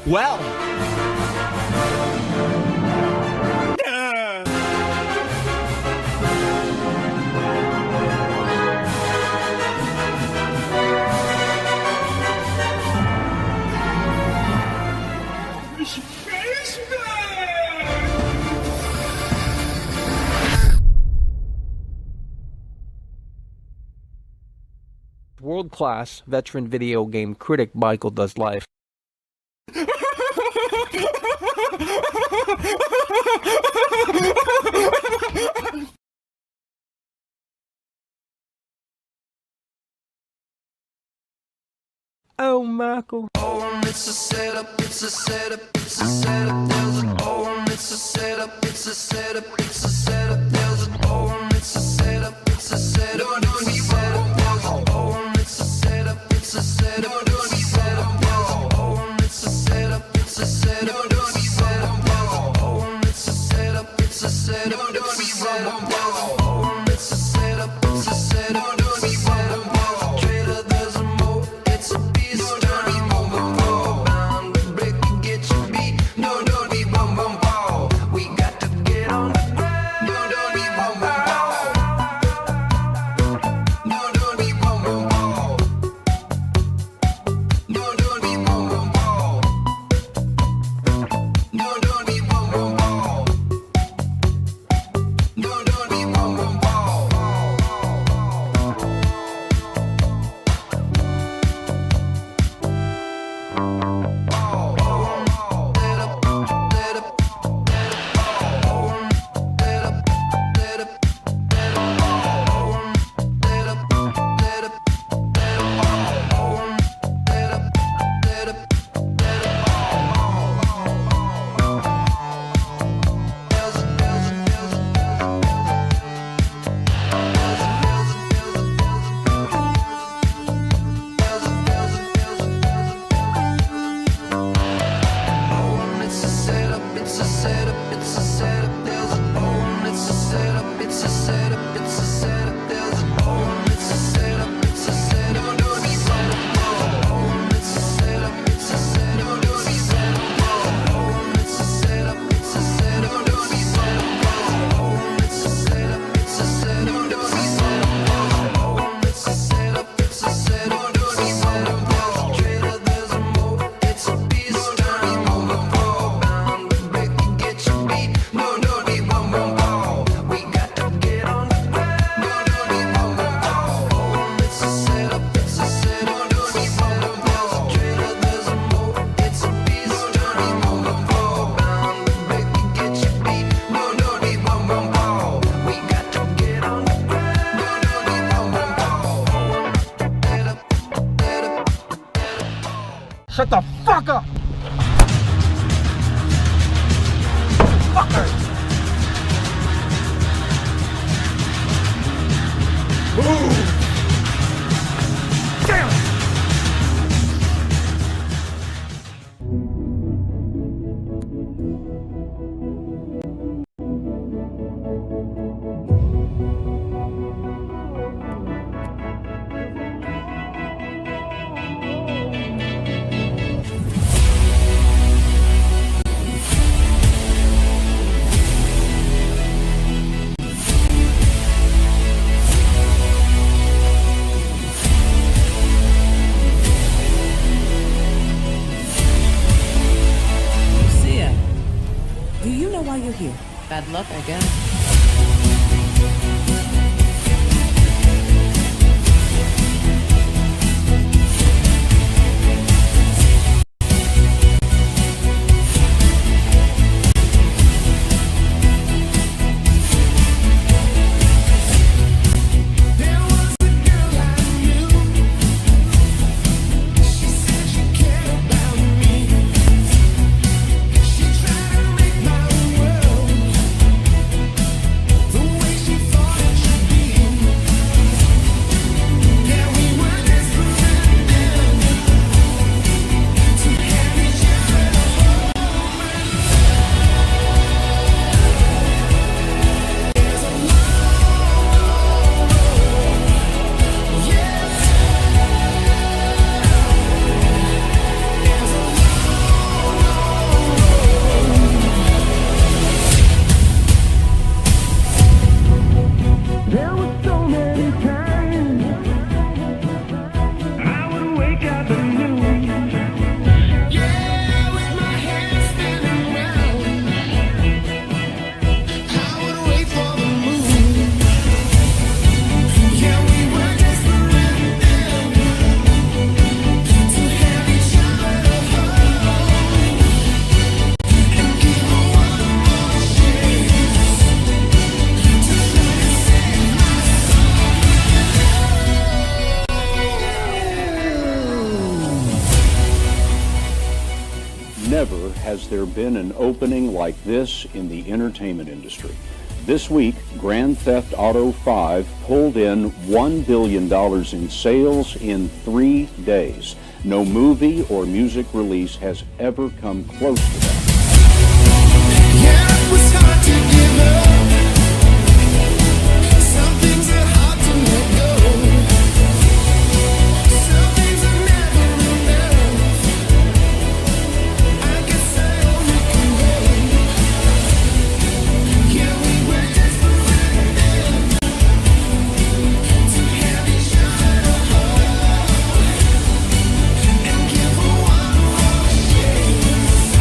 Well. World-class veteran video game critic Michael Does Life. Oh, Michael. Oh, it's a setup, it's a setup, it's a setup. There's an oh, it's a setup, it's a setup, it's a setup. There's an oh, it's a setup, it's a setup, it's a setup. There's an oh, it's a setup, it's a setup, it's a setup. There's an oh, it's a setup, it's a setup, it's a setup. There's an oh, it's a setup, it's a setup, it's a setup. There's an oh, it's a setup, it's a setup, it's a setup. Trader, there's a mo, it's a beast. Shut the fuck up! Fucker! Move! Bad luck, I guess. Never has there been an opening like this in the entertainment industry. This week, Grand Theft Auto 5 pulled in $1 billion in sales in 3 days. No movie or music release has ever come close to that. Yeah, it was hard to give up. Some things are hard to let go. Some things are never enough. I guess I only can wait. Yeah, we were desperate then to have each other to hold and give a one more chance.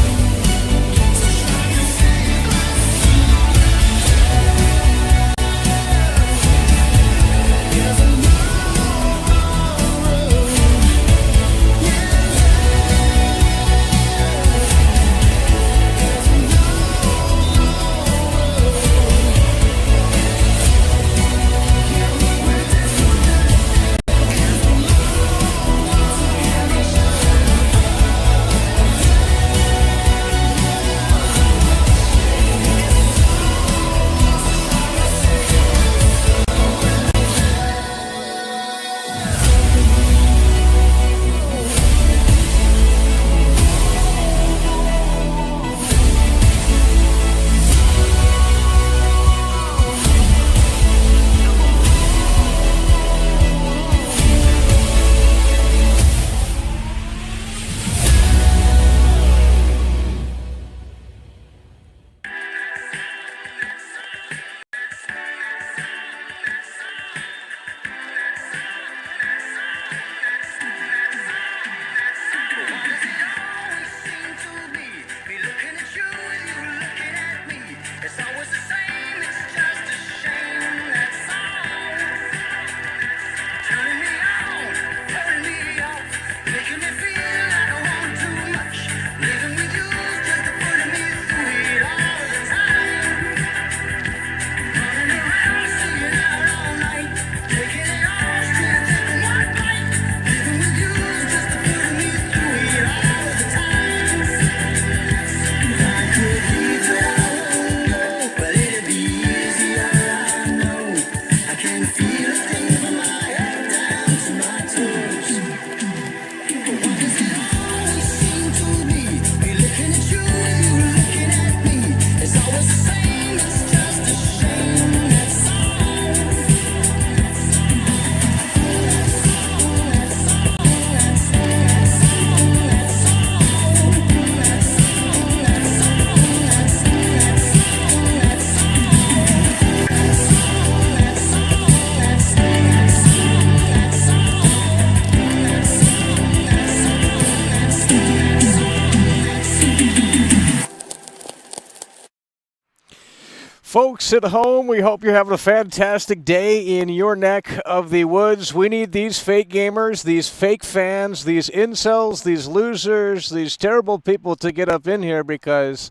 us at home, we hope you're having a fantastic day in your neck of the woods. We need these fake gamers, these fake fans, these incels, these losers, these terrible people to get up in here because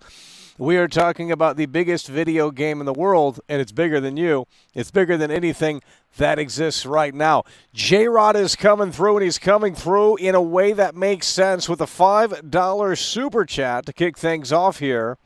we are talking about the biggest video game in the world, and it's bigger than you. It's bigger than anything that exists right now. J-Rod is coming through, and he's coming through in a way that makes sense with a $5 super chat to kick things off here.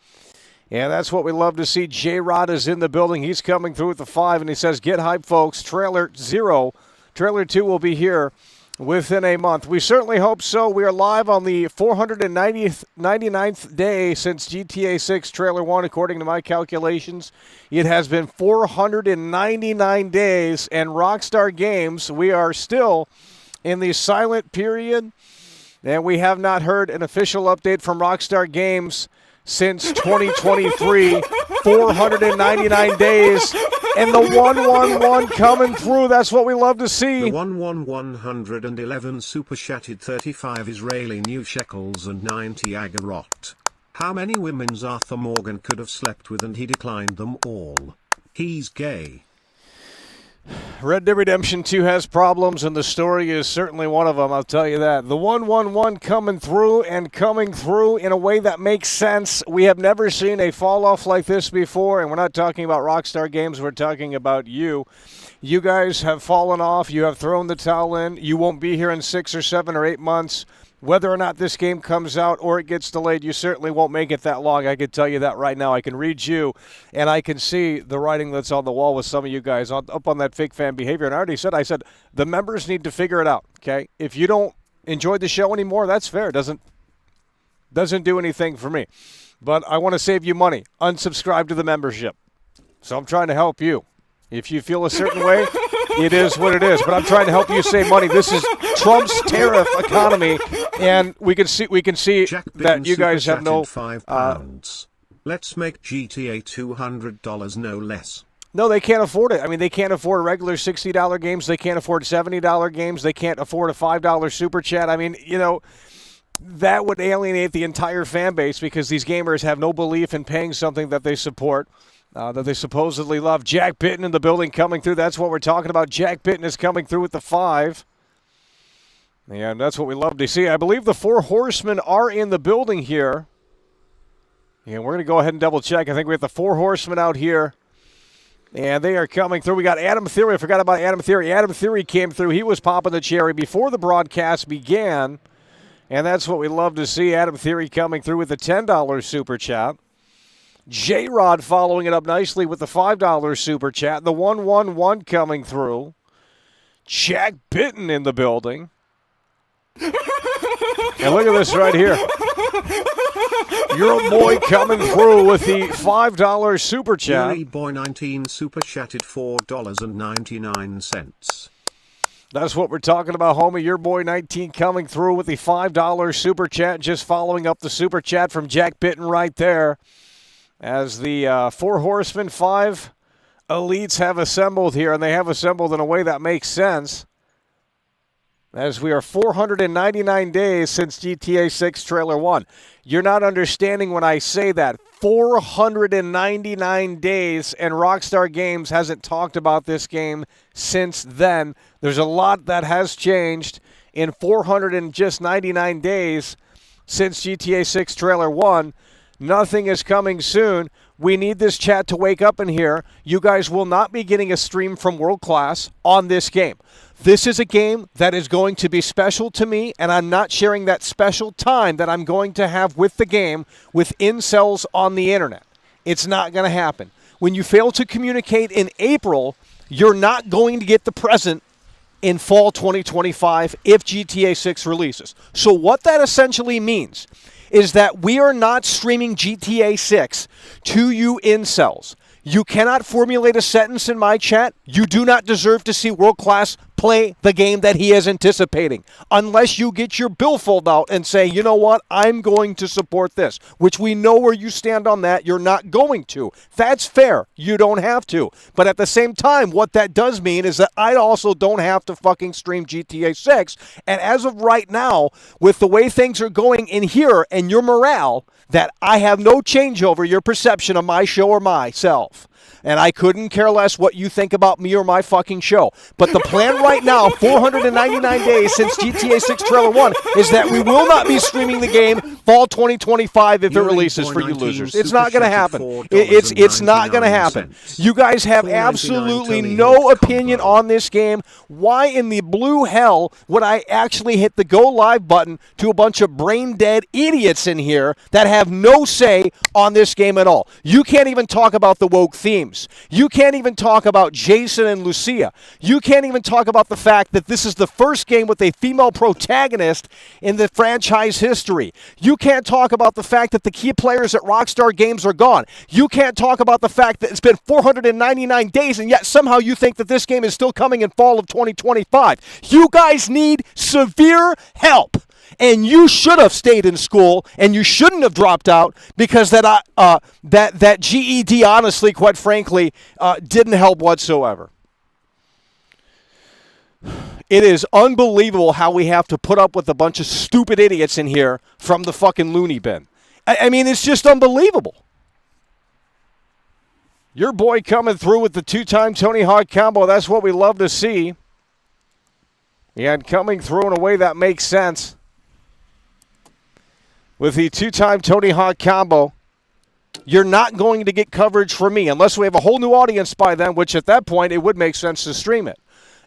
And that's what we love to see. J-Rod is in the building. He's coming through with the 5, and he says, get hype, folks. Trailer 0. Trailer 2 will be here within a month. We certainly hope so. We are live on the 499th day since GTA 6 Trailer 1, according to my calculations. It has been 499 days, and Rockstar Games, we are still in the silent period, and we have not heard an official update from Rockstar Games since 2023. 499 days. And the 111 coming through. That's what we love to see. The 111 super chatted 35 Israeli new shekels and 90 agarot. How many women's Arthur Morgan could have slept with and he declined them all? He's gay. Red Dead Redemption 2 has problems, and the story is certainly one of them, I'll tell you that. The 111 coming through in a way that makes sense. We have never seen a fall-off like this before, and we're not talking about Rockstar Games, we're talking about you. You guys have fallen off. You have thrown the towel in. You won't be here in 6 or 7 or 8 months. Whether or not this game comes out or it gets delayed, you certainly won't make it that long. I can tell you that right now. I can read you, and I can see the writing that's on the wall with some of you guys up on that fake fan behavior. And I already said, the members need to figure it out, okay? If you don't enjoy the show anymore, that's fair. It doesn't do anything for me. But I want to save you money. Unsubscribe to the membership. So I'm trying to help you. If you feel a certain way, it is what it is. But I'm trying to help you save money. This is Trump's tariff economy, and we can see that you guys have no. £5. Let's make GTA $200 no less. No, they can't afford it. I mean, they can't afford regular $60 games. They can't afford $70 games. They can't afford a $5 super chat. I mean, that would alienate the entire fan base because these gamers have no belief in paying something that they support. That they supposedly love. Jack Bitten in the building coming through. That's what we're talking about. Jack Bitten is coming through with the 5. And that's what we love to see. I believe the 4 horsemen are in the building here. And we're going to go ahead and double check. I think we have the 4 horsemen out here. And they are coming through. We got Adam Theory. I forgot about Adam Theory. Adam Theory came through. He was popping the cherry before the broadcast began. And that's what we love to see. Adam Theory coming through with the $10 super chat. J-Rod following it up nicely with the $5 super chat. The 111 coming through. Jack Bitten in the building. And look at this right here. Your boy coming through with the $5 super chat. Your boy 19 super chatted $4.99. That's what we're talking about, homie. Your boy 19 coming through with the $5 super chat. Just following up the super chat from Jack Bitten right there. As the 4 horsemen, 5 elites have assembled here, and they have assembled in a way that makes sense. As we are 499 days since GTA 6 Trailer 1. You're not understanding when I say that. 499 days, and Rockstar Games hasn't talked about this game since then. There's a lot that has changed in 499 days since GTA 6 Trailer 1. Nothing is coming soon. We need this chat to wake up in here. You guys will not be getting a stream from World Class on this game. This is a game that is going to be special to me, and I'm not sharing that special time that I'm going to have with the game with incels on the internet. It's not going to happen. When you fail to communicate in April, you're not going to get the present in fall 2025 if GTA 6 releases. So what that essentially means is that we are not streaming GTA 6 to you incels. You cannot formulate a sentence in my chat. You do not deserve to see World Class play the game that he is anticipating. Unless you get your billfold out and say, you know what, I'm going to support this. Which we know where you stand on that. You're not going to. That's fair. You don't have to. But at the same time, what that does mean is that I also don't have to fucking stream GTA 6. And as of right now, with the way things are going in here and your morale, that I have no change over your perception of my show or myself. myself. And I couldn't care less what you think about me or my fucking show. But the plan right now, 499 days since GTA 6 Trailer 1, is that we will not be streaming the game fall 2025 if it releases for you losers. It's not going to happen. It's not going to happen. You guys have absolutely no opinion on this game. Why in the blue hell would I actually hit the go live button to a bunch of brain dead idiots in here that have no say on this game at all? You can't even talk about the woke themes. You can't even talk about Jason and Lucia. You can't even talk about the fact that this is the first game with a female protagonist in the franchise history. You can't talk about the fact that the key players at Rockstar Games are gone. You can't talk about the fact that it's been 499 days and yet somehow you think that this game is still coming in fall of 2025. You guys need severe help. And you should have stayed in school, and you shouldn't have dropped out because that GED, honestly, quite frankly, didn't help whatsoever. It is unbelievable how we have to put up with a bunch of stupid idiots in here from the fucking loony bin. I mean, it's just unbelievable. Your boy coming through with the two-time Tony Hawk combo. That's what we love to see. And coming through in a way that makes sense. With the two-time Tony Hawk combo, you're not going to get coverage from me unless we have a whole new audience by then, which at that point it would make sense to stream it.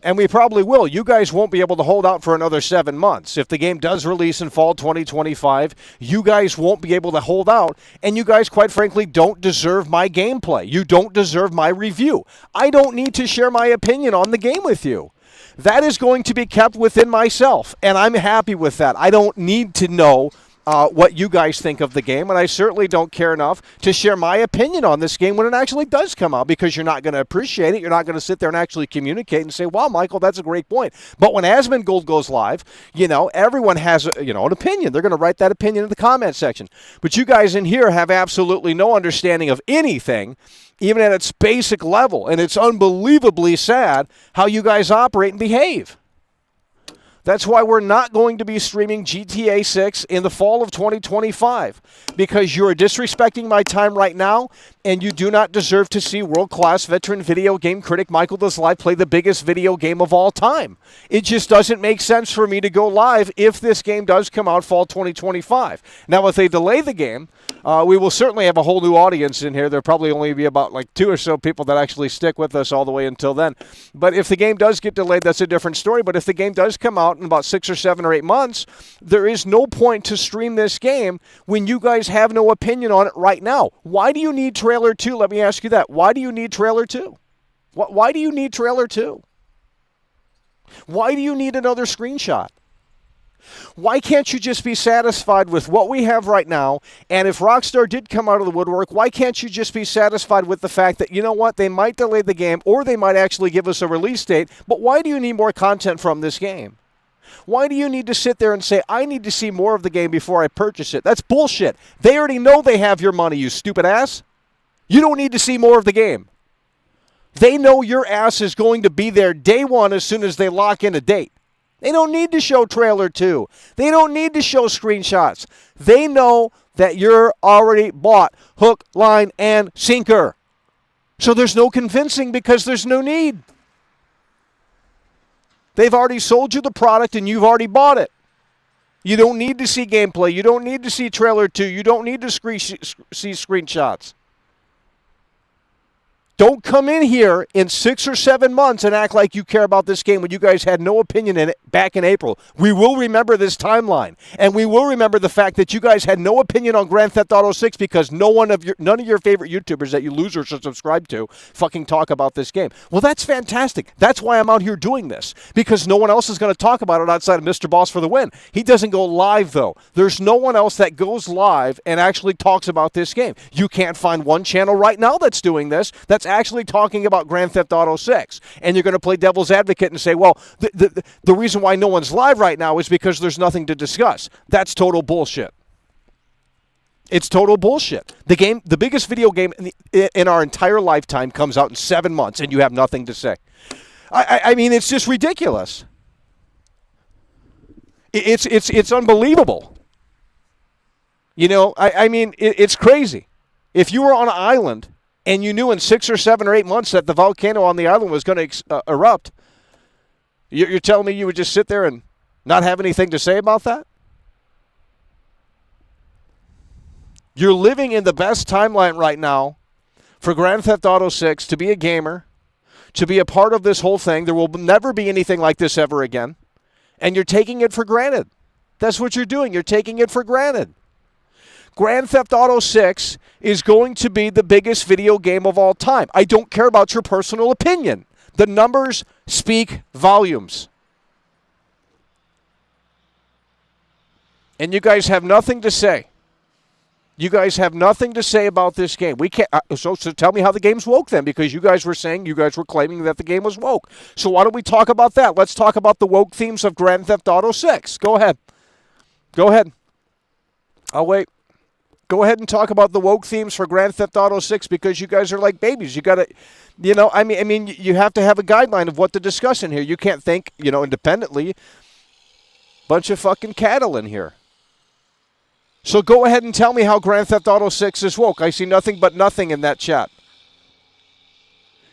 And we probably will. You guys won't be able to hold out for another 7 months. If the game does release in fall 2025, you guys won't be able to hold out. And you guys, quite frankly, don't deserve my gameplay. You don't deserve my review. I don't need to share my opinion on the game with you. That is going to be kept within myself, and I'm happy with that. I don't need to know what you guys think of the game, and I certainly don't care enough to share my opinion on this game when it actually does come out, because you're not going to appreciate it. You're not going to sit there and actually communicate and say, wow, Michael, that's a great point. But when Asmongold goes live, everyone has an opinion. They're going to write that opinion in the comment section. But you guys in here have absolutely no understanding of anything, even at its basic level, and it's unbelievably sad how you guys operate and behave. That's why we're not going to be streaming GTA 6 in the fall of 2025, because you're disrespecting my time right now, and you do not deserve to see world-class veteran video game critic Michael Does Live play the biggest video game of all time. It just doesn't make sense for me to go live if this game does come out fall 2025. Now, if they delay the game, we will certainly have a whole new audience in here. There'll probably only be about 2 or so people that actually stick with us all the way until then. But if the game does get delayed, that's a different story. But if the game does come out in about 6 or 7 or 8 months, there is no point to stream this game when you guys have no opinion on it right now. Why do you need Trailer 2? Let me ask you that. Why do you need Trailer 2? Why do you need Trailer 2? Why do you need another screenshot? Why can't you just be satisfied with what we have right now? And if Rockstar did come out of the woodwork, why can't you just be satisfied with the fact that, you know what, they might delay the game or they might actually give us a release date, but why do you need more content from this game? Why do you need to sit there and say, I need to see more of the game before I purchase it? That's bullshit. They already know they have your money, you stupid ass. You don't need to see more of the game. They know your ass is going to be there day one as soon as they lock in a date. They don't need to show Trailer 2. They don't need to show screenshots. They know that you're already bought hook, line, and sinker. So there's no convincing because there's no need. They've already sold you the product and you've already bought it. You don't need to see gameplay. You don't need to see Trailer 2. You don't need to see screenshots. Don't come in here in 6 or 7 months and act like you care about this game when you guys had no opinion in it back in April. We will remember this timeline, and we will remember the fact that you guys had no opinion on Grand Theft Auto 6 because none of your favorite YouTubers that you losers should subscribe to fucking talk about this game. Well, that's fantastic. That's why I'm out here doing this, because no one else is going to talk about it outside of Mr. Boss for the win. He doesn't go live, though. There's no one else that goes live and actually talks about this game. You can't find one channel right now that's doing this, that's actually talking about Grand Theft Auto 6. And you're going to play devil's advocate and say, well, the reason why no one's live right now is because there's nothing to discuss. That's total bullshit. It's total bullshit. The biggest video game in our entire lifetime comes out in 7 months, and you have nothing to say. I mean, it's just ridiculous. It's unbelievable. You know, I mean, it's crazy. If you were on an island and you knew in 6 or 7 or 8 months that the volcano on the island was going to erupt, you're telling me you would just sit there and not have anything to say about that? You're living in the best timeline right now for Grand Theft Auto 6 to be a gamer, to be a part of this whole thing. There will never be anything like this ever again. And you're taking it for granted. That's what you're doing. You're taking it for granted. Grand Theft Auto 6 is going to be the biggest video game of all time. I don't care about your personal opinion. The numbers speak volumes. And you guys have nothing to say. You guys have nothing to say about this game. We can't. So tell me how the game's woke then, because you guys were claiming that the game was woke. So why don't we talk about that? Let's talk about the woke themes of Grand Theft Auto 6. Go ahead. Go ahead. I'll wait. Go ahead and talk about the woke themes for Grand Theft Auto 6, because you guys are like babies. You got to, I mean, you have to have a guideline of what to discuss in here. You can't think, independently. Bunch of fucking cattle in here. So go ahead and tell me how Grand Theft Auto 6 is woke. I see nothing but nothing in that chat.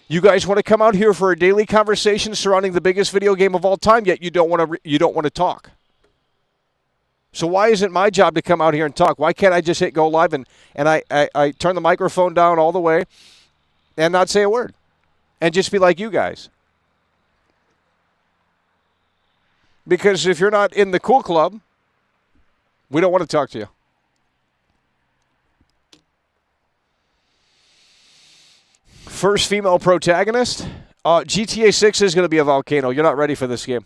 You guys want to come out here for a daily conversation surrounding the biggest video game of all time, yet you don't want to talk. So why isn't my job to come out here and talk? Why can't I just hit go live and I turn the microphone down all the way and not say a word and just be like you guys? Because if you're not in the cool club, we don't want to talk to you. First female protagonist. GTA 6 is going to be a volcano. You're not ready for this game.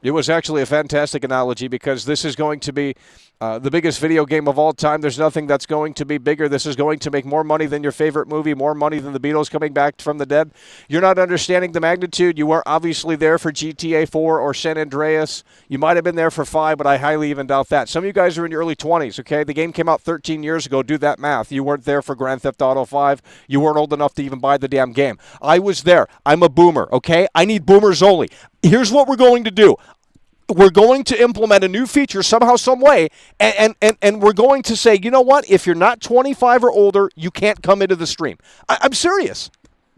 It was actually a fantastic analogy, because this is going to be the biggest video game of all time. There's nothing that's going to be bigger. This is going to make more money than your favorite movie, more money than the Beatles coming back from the dead. You're not understanding the magnitude. You weren't obviously there for GTA 4 or San Andreas. You might have been there for 5, but I highly even doubt that. Some of you guys are in your early 20s, okay? The game came out 13 years ago. Do that math. You weren't there for Grand Theft Auto 5. You weren't old enough to even buy the damn game. I was there. I'm a boomer, okay? I need boomers only. Here's what we're going to do. We're going to implement a new feature somehow, some way, and we're going to say, you know what? If you're not 25 or older, you can't come into the stream. I'm serious.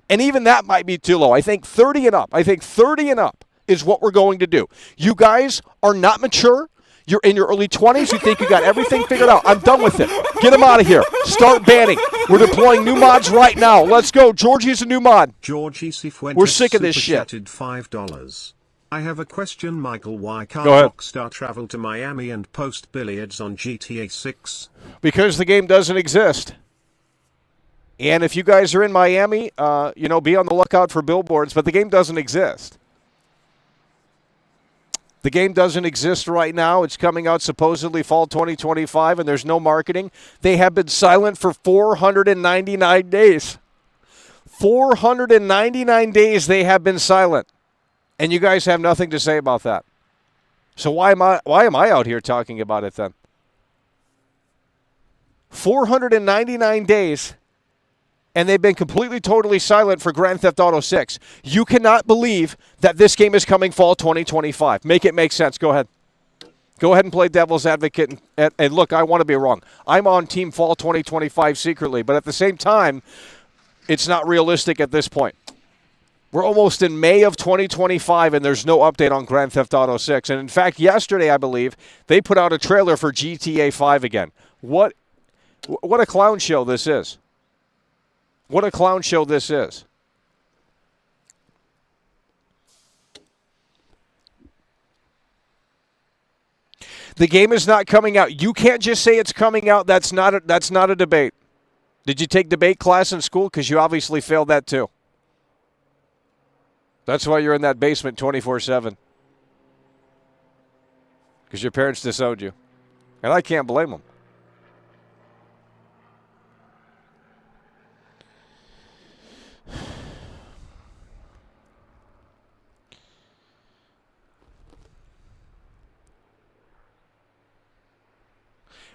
And even that might be too low. I think 30 and up. I think 30 and up is what we're going to do. You guys are not mature. You're in your early 20s. You think you got everything figured out. I'm done with it. Get them out of here. Start banning. We're deploying new mods right now. Let's go. Georgie's a new mod. Georgie Cifuentes We're sick of this shit. $5. I have a question, Michael. Why can't Go ahead. Rockstar travel to Miami and post billiards on GTA 6? Because the game doesn't exist. And if you guys are in Miami, be on the lookout for billboards, but the game doesn't exist. The game doesn't exist right now. It's coming out supposedly fall 2025, and there's no marketing. They have been silent for 499 days. 499 days they have been silent. And you guys have nothing to say about that. So why am I out here talking about it then? 499 days, and they've been completely, totally silent for Grand Theft Auto 6. You cannot believe that this game is coming fall 2025. Make it make sense. Go ahead. Go ahead and play devil's advocate. And look, I want to be wrong. I'm on team fall 2025 secretly, but at the same time, it's not realistic at this point. We're almost in May of 2025, and there's no update on Grand Theft Auto 6. And in fact, yesterday, I believe, they put out a trailer for GTA 5 again. What a clown show this is. What a clown show this is. The game is not coming out. You can't just say it's coming out. That's not a debate. Did you take debate class in school? Because you obviously failed that too. That's why you're in that basement 24/7. Because your parents disowned you. And I can't blame them.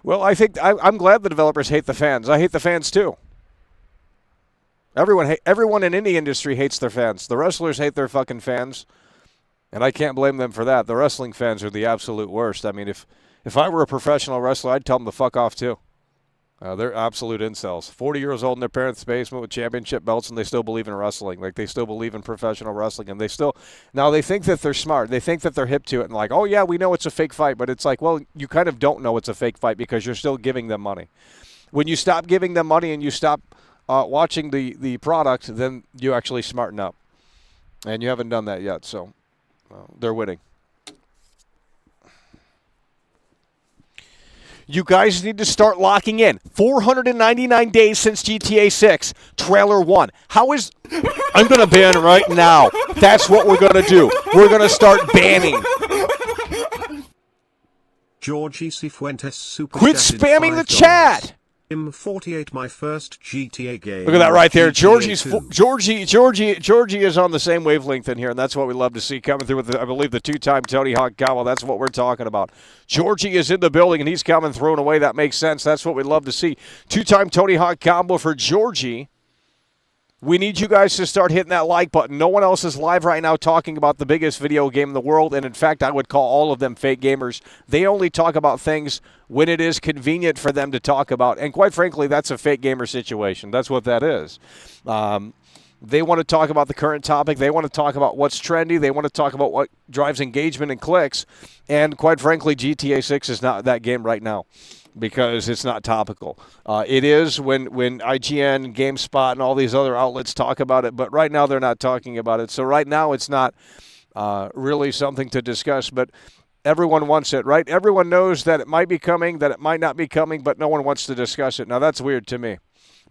Well, I think I'm glad the developers hate the fans. I hate the fans too. Everyone in any industry hates their fans. The wrestlers hate their fucking fans, and I can't blame them for that. The wrestling fans are the absolute worst. I mean, if I were a professional wrestler, I'd tell them to fuck off too. They're absolute incels. 40 years old in their parents' basement with championship belts, and they still believe in wrestling. Like, they still believe in professional wrestling, and they think that they're smart. They think that they're hip to it, and like, oh yeah, we know it's a fake fight, but it's like, well, you kind of don't know it's a fake fight because you're still giving them money. When you stop giving them money and you stop watching the product, then you actually smarten up, and you haven't done that yet. So they're winning. You guys need to start locking in. 499 days since GTA 6. Trailer 1. I'm going to ban right now. That's what we're going to do. We're going to start banning. Georgie Cifuentes super Quit chatted spamming the $5. chat. M48 my first GTA game. Look at that right there. GTA 2. Georgie is on the same wavelength in here, and that's what we love to see coming through with, I believe, the two-time Tony Hawk Combo. That's what we're talking about. Georgie is in the building, and he's coming through in a way that makes sense. That's what we love to see. Two-time Tony Hawk Combo for Georgie. We need you guys to start hitting that like button. No one else is live right now talking about the biggest video game in the world, and in fact, I would call all of them fake gamers. They only talk about things when it is convenient for them to talk about, and quite frankly, that's a fake gamer situation. That's what that is. They want to talk about the current topic. They want to talk about what's trendy. They want to talk about what drives engagement and clicks, and quite frankly, GTA 6 is not that game right now, because it's not topical. It is when IGN, GameSpot, and all these other outlets talk about it, but right now they're not talking about it. So right now it's not really something to discuss, but everyone wants it, right? Everyone knows that it might be coming, that it might not be coming, but no one wants to discuss it. Now that's weird to me,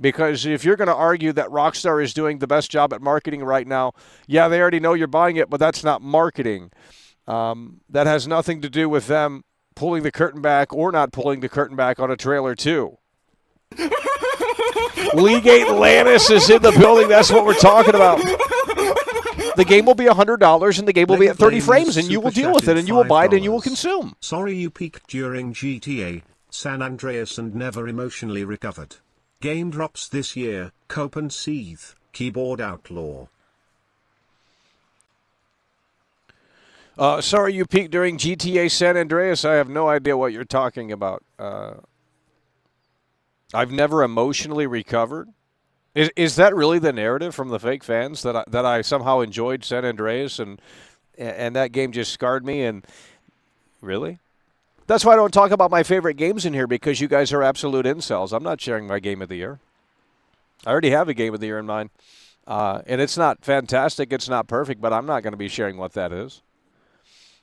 because if you're going to argue that Rockstar is doing the best job at marketing right now, yeah, they already know you're buying it, but that's not marketing. That has nothing to do with them pulling the curtain back or not pulling the curtain back on a trailer 2. Leagate Lannis is in the building. That's what we're talking about. The game will be $100, and the game will be at 30 frames, and you will deal with it, and you will buy it, and you will consume. Sorry you peaked during GTA, San Andreas and never emotionally recovered. Game drops this year, cope and seethe, keyboard outlaw. Sorry you peaked during GTA San Andreas. I have no idea what you're talking about. I've never emotionally recovered. Is that really the narrative from the fake fans, that I somehow enjoyed San Andreas and that game just scarred me? And really? That's why I don't talk about my favorite games in here, because you guys are absolute incels. I'm not sharing my game of the year. I already have a game of the year in mind. And it's not fantastic. It's not perfect, but I'm not going to be sharing what that is.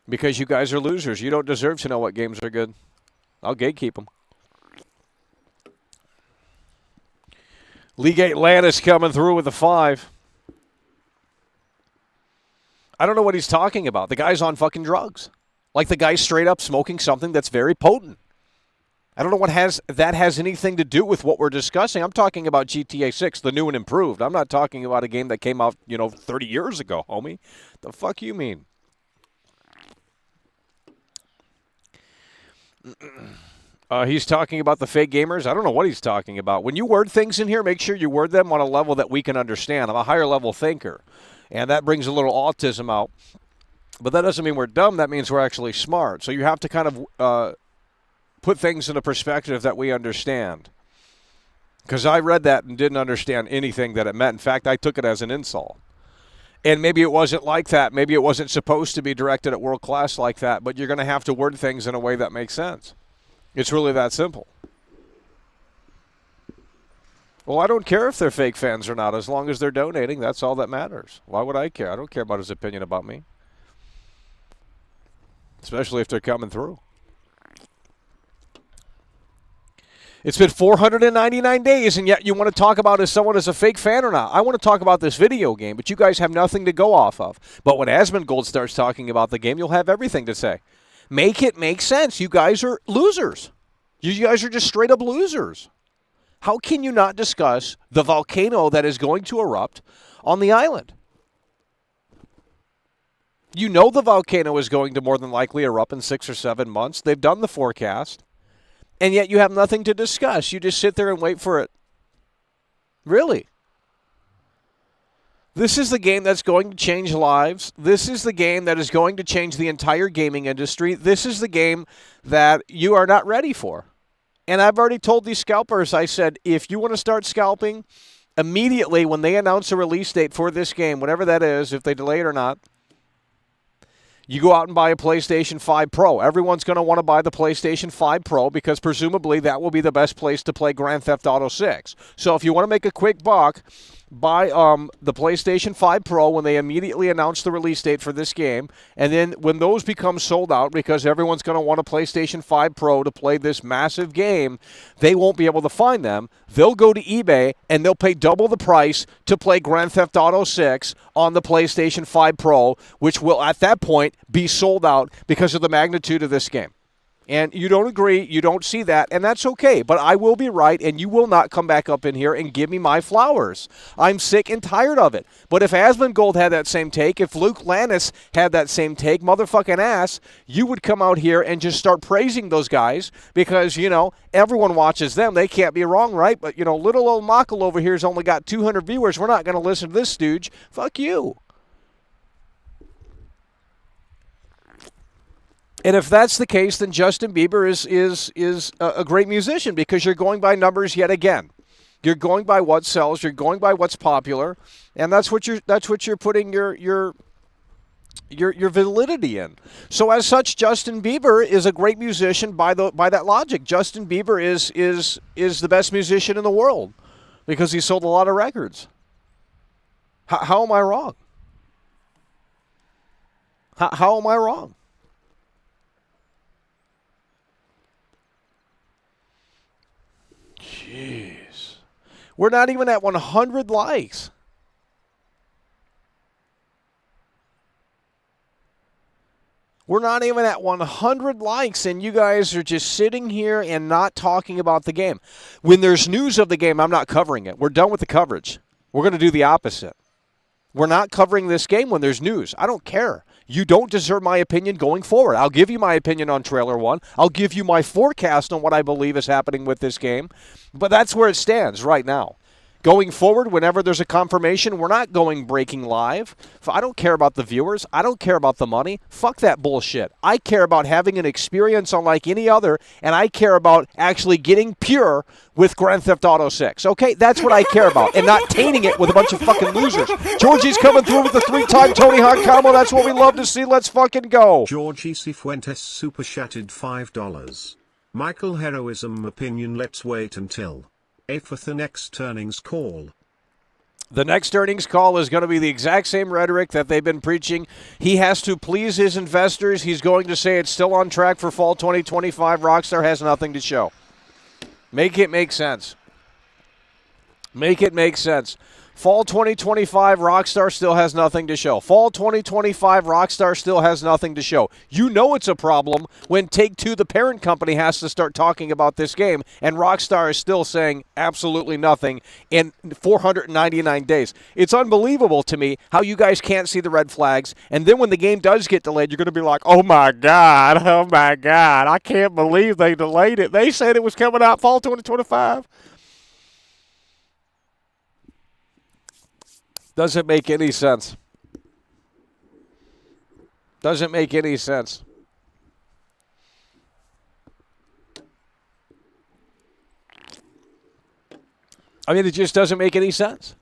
Because you guys are losers. You don't deserve to know what games are good. I'll gatekeep them. Leagate Lannis coming through with a 5. I don't know what he's talking about. The guy's on fucking drugs. Like, the guy's straight up smoking something that's very potent. I don't know what that has anything to do with what we're discussing. I'm talking about GTA 6, the new and improved. I'm not talking about a game that came out, 30 years ago, homie. The fuck you mean? He's talking about the fake gamers. I don't know what he's talking about. When you word things in here, make sure you word them on a level that we can understand. I'm a higher level thinker, and that brings a little autism out. But that doesn't mean we're dumb. That means we're actually smart. So you have to kind of put things in a perspective that we understand. Because I read that and didn't understand anything that it meant. In fact, I took it as an insult. And maybe it wasn't like that. Maybe it wasn't supposed to be directed at world class like that. But you're going to have to word things in a way that makes sense. It's really that simple. Well, I don't care if they're fake fans or not. As long as they're donating, that's all that matters. Why would I care? I don't care about his opinion about me. Especially if they're coming through. It's been 499 days, and yet you want to talk about if someone is a fake fan or not. I want to talk about this video game, but you guys have nothing to go off of. But when Asmongold starts talking about the game, you'll have everything to say. Make it make sense. You guys are losers. You guys are just straight up losers. How can you not discuss the volcano that is going to erupt on the island? You know the volcano is going to more than likely erupt in 6 or 7 months. They've done the forecast. And yet you have nothing to discuss. You just sit there and wait for it. Really? This is the game that's going to change lives. This is the game that is going to change the entire gaming industry. This is the game that you are not ready for. And I've already told these scalpers, I said, if you want to start scalping, immediately when they announce a release date for this game, whatever that is, if they delay it or not, you go out and buy a PlayStation 5 Pro. Everyone's going to want to buy the PlayStation 5 Pro because presumably that will be the best place to play Grand Theft Auto 6. So if you want to make a quick buck, buy the PlayStation 5 Pro when they immediately announce the release date for this game. And then when those become sold out, because everyone's going to want a PlayStation 5 Pro to play this massive game, they won't be able to find them. They'll go to eBay and they'll pay double the price to play Grand Theft Auto 6 on the PlayStation 5 Pro, which will at that point be sold out because of the magnitude of this game. And you don't agree, you don't see that, and that's okay. But I will be right, and you will not come back up in here and give me my flowers. I'm sick and tired of it. But if Asmongold had that same take, if Luke Lannis had that same take, motherfucking ass, you would come out here and just start praising those guys because, everyone watches them. They can't be wrong, right? But, little old Mockel over here's only got 200 viewers. We're not going to listen to this stooge. Fuck you. And if that's the case, then Justin Bieber is a great musician because you're going by numbers yet again. You're going by what sells. You're going by what's popular, and that's what you're putting your validity in. So as such, Justin Bieber is a great musician by that logic. Justin Bieber is the best musician in the world because he sold a lot of records. How am I wrong? How am I wrong? Jeez. We're not even at 100 likes. We're not even at 100 likes, and you guys are just sitting here and not talking about the game. When there's news of the game, I'm not covering it. We're done with the coverage. We're going to do the opposite. We're not covering this game when there's news. I don't care. You don't deserve my opinion going forward. I'll give you my opinion on Trailer 1. I'll give you my forecast on what I believe is happening with this game. But that's where it stands right now. Going forward, whenever there's a confirmation, we're not going breaking live. I don't care about the viewers. I don't care about the money. Fuck that bullshit. I care about having an experience unlike any other, and I care about actually getting pure with Grand Theft Auto 6. Okay? That's what I care about, and not tainting it with a bunch of fucking losers. Georgie's coming through with the 3-time Tony Hawk combo. That's what we love to see. Let's fucking go. Georgie Cifuentes super chatted $5. Michael Heroism opinion, let's wait until for the next earnings call. The next earnings call is going to be the exact same rhetoric that they've been preaching. He has to please his investors. He's going to say it's still on track for fall 2025. Rockstar has nothing to show. Make it make sense. Make it make sense. Fall 2025, Rockstar still has nothing to show. Fall 2025, Rockstar still has nothing to show. You know it's a problem when Take-Two, the parent company, has to start talking about this game, and Rockstar is still saying absolutely nothing in 499 days. It's unbelievable to me how you guys can't see the red flags, and then when the game does get delayed, you're going to be like, oh my God, I can't believe they delayed it. They said it was coming out fall 2025. Doesn't make any sense. Doesn't make any sense. I mean, it just doesn't make any sense.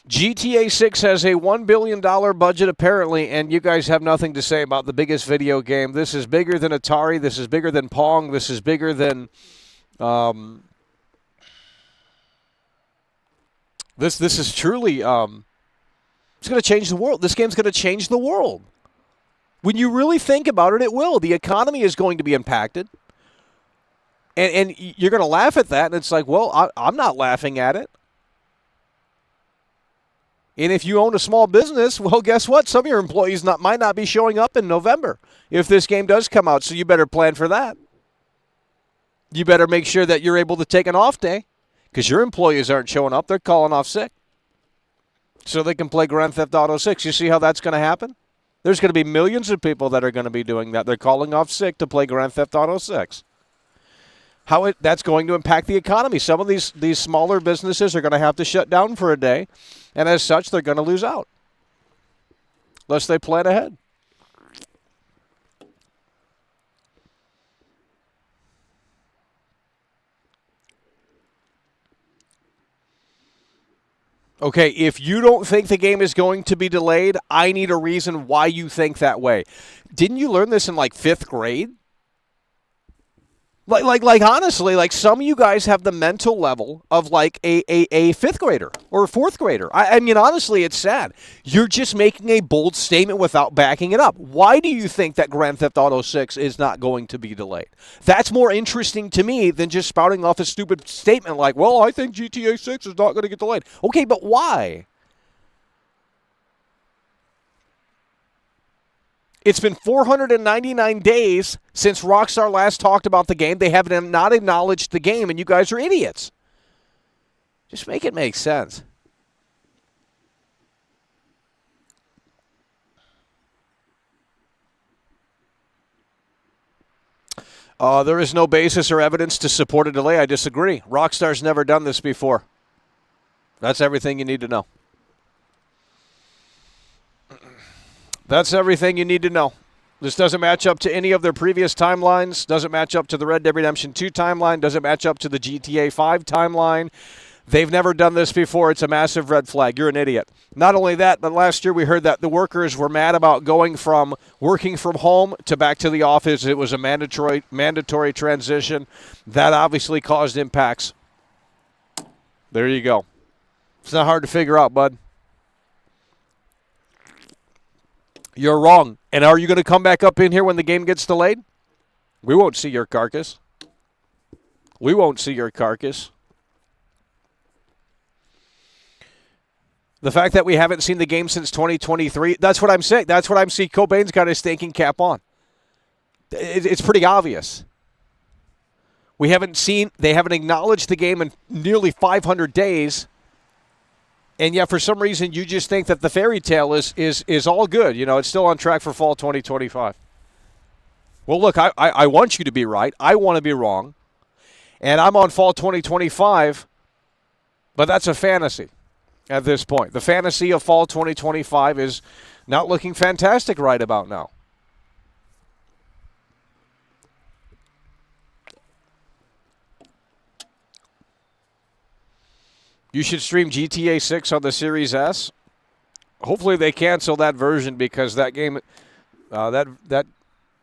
GTA 6 has a $1 billion budget, apparently, and you guys have nothing to say about the biggest video game. This is bigger than Atari. This is bigger than Pong. This is bigger than... This is truly, it's going to change the world. This game's going to change the world. When you really think about it, it will. The economy is going to be impacted. And you're going to laugh at that, and it's like, well, I'm not laughing at it. And if you own a small business, well, guess what? Some of your employees might not be showing up in November if this game does come out, so you better plan for that. You better make sure that you're able to take an off day. Because your employees aren't showing up. They're calling off sick. So they can play Grand Theft Auto 6. You see how that's going to happen? There's going to be millions of people that are going to be doing that. They're calling off sick to play Grand Theft Auto 6. That's going to impact the economy. Some of these smaller businesses are going to have to shut down for a day. And as such, they're going to lose out. Unless they plan ahead. Okay, if you don't think the game is going to be delayed, I need a reason why you think that way. Didn't you learn this in like 5th grade? Like honestly, like some of you guys have the mental level of like a 5th grader or a 4th grader. I mean, honestly, it's sad. You're just making a bold statement without backing it up. Why do you think that Grand Theft Auto 6 is not going to be delayed? That's more interesting to me than just spouting off a stupid statement like, well, I think GTA 6 is not going to get delayed. Okay, but why? It's been 499 days since Rockstar last talked about the game. They have not acknowledged the game, and you guys are idiots. Just make it make sense. There is no basis or evidence to support a delay. I disagree. Rockstar's never done this before. That's everything you need to know. That's everything you need to know. This doesn't match up to any of their previous timelines, doesn't match up to the Red Dead Redemption 2 timeline, doesn't match up to the GTA 5 timeline. They've never done this before. It's a massive red flag. You're an idiot. Not only that, but last year we heard that the workers were mad about going from working from home to back to the office. It was a mandatory transition. That obviously caused impacts. There you go. It's not hard to figure out, bud. You're wrong. And are you going to come back up in here when the game gets delayed? We won't see your carcass. We won't see your carcass. The fact that we haven't seen the game since 2023, that's what I'm saying. That's what I'm seeing. Cobain's got his thinking cap on. It's pretty obvious. They haven't acknowledged the game in nearly 500 days. And yet, for some reason, you just think that the fairy tale is all good. You know, it's still on track for fall 2025. Well, look, I want you to be right. I want to be wrong. And I'm on fall 2025, but that's a fantasy at this point. The fantasy of fall 2025 is not looking fantastic right about now. You should stream GTA 6 on the Series S. Hopefully they cancel that version because that game, well,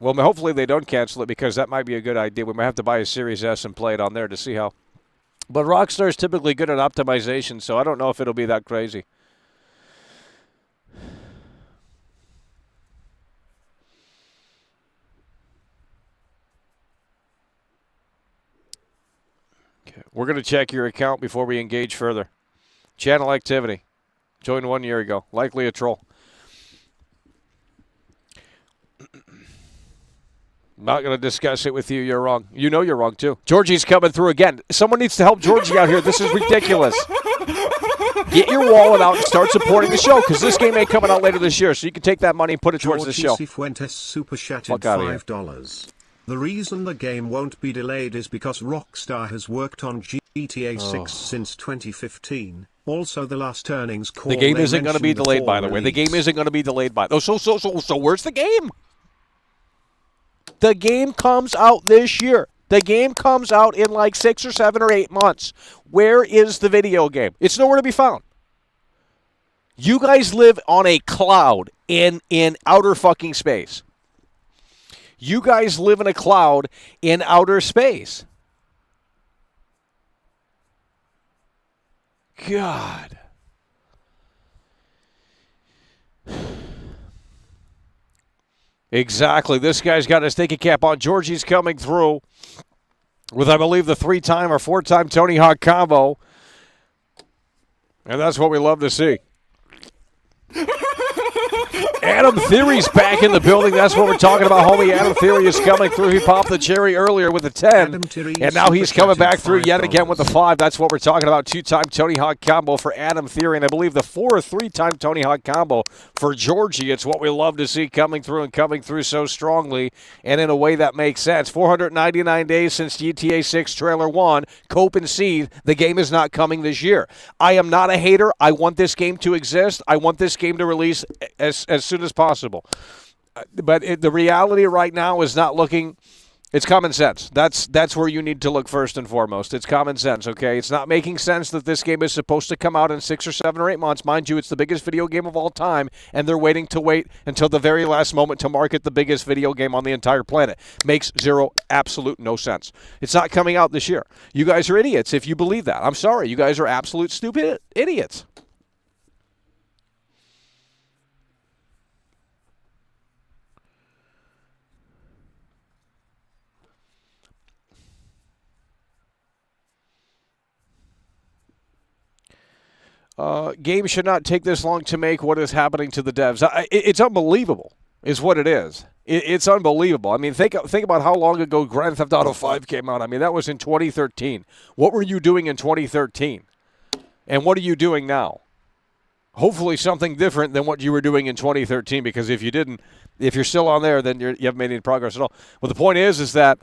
hopefully they don't cancel it because that might be a good idea. We might have to buy a Series S and play it on there to see how. But Rockstar is typically good at optimization, so I don't know if it'll be that crazy. We're going to check your account before we engage further. Channel activity. Joined 1 year ago. Likely a troll. Not going to discuss it with you. You're wrong. You know you're wrong, too. Georgie's coming through again. Someone needs to help Georgie out here. This is ridiculous. Get your wallet out and start supporting the show because this game ain't coming out later this year, so you can take that money and put it towards the show. Cifuentes super chatted $5. The reason the game won't be delayed is because Rockstar has worked on GTA 6 since 2015. Also, the last earnings call. The game isn't going to be delayed, by the way. The game isn't going to be delayed by. So where's the game? The game comes out this year. The game comes out in like 6 or 7 or 8 months. Where is the video game? It's nowhere to be found. You guys live on a cloud in outer fucking space. You guys live in a cloud in outer space. God. Exactly. This guy's got his thinking cap on. Georgie's coming through with, I believe, the 3-time or 4-time Tony Hawk combo. And that's what we love to see. Adam Theory's back in the building. That's what we're talking about, homie. Adam Theory is coming through. He popped the cherry earlier with a 10, and now he's coming back through yet again with a 5. That's what we're talking about. 2-time Tony Hawk combo for Adam Theory, and I believe the 4 or 3-time Tony Hawk combo for Georgie. It's what we love to see coming through so strongly and in a way that makes sense. 499 days since GTA 6 Trailer 1. Cope and seethe. The game is not coming this year. I am not a hater. I want this game to exist. I want this game to release as soon as possible. But the reality right now is not looking It's common sense. That's where you need to look first and foremost. It's common sense, okay? It's not making sense that this game is supposed to come out in 6 or 7 or 8 months. Mind you, it's the biggest video game of all time, and they're waiting until the very last moment to market the biggest video game on the entire planet. Makes absolute no sense. It's not coming out this year. You guys are idiots if you believe that. I'm sorry. You guys are absolute stupid idiots. Games should not take this long to make. What is happening to the devs? It's unbelievable, is what it is. It's unbelievable. I mean, think about how long ago Grand Theft Auto 5 came out. I mean, that was in 2013. What were you doing in 2013? And what are you doing now? Hopefully something different than what you were doing in 2013, because if you're still on there, then you haven't made any progress at all. Well, the point is that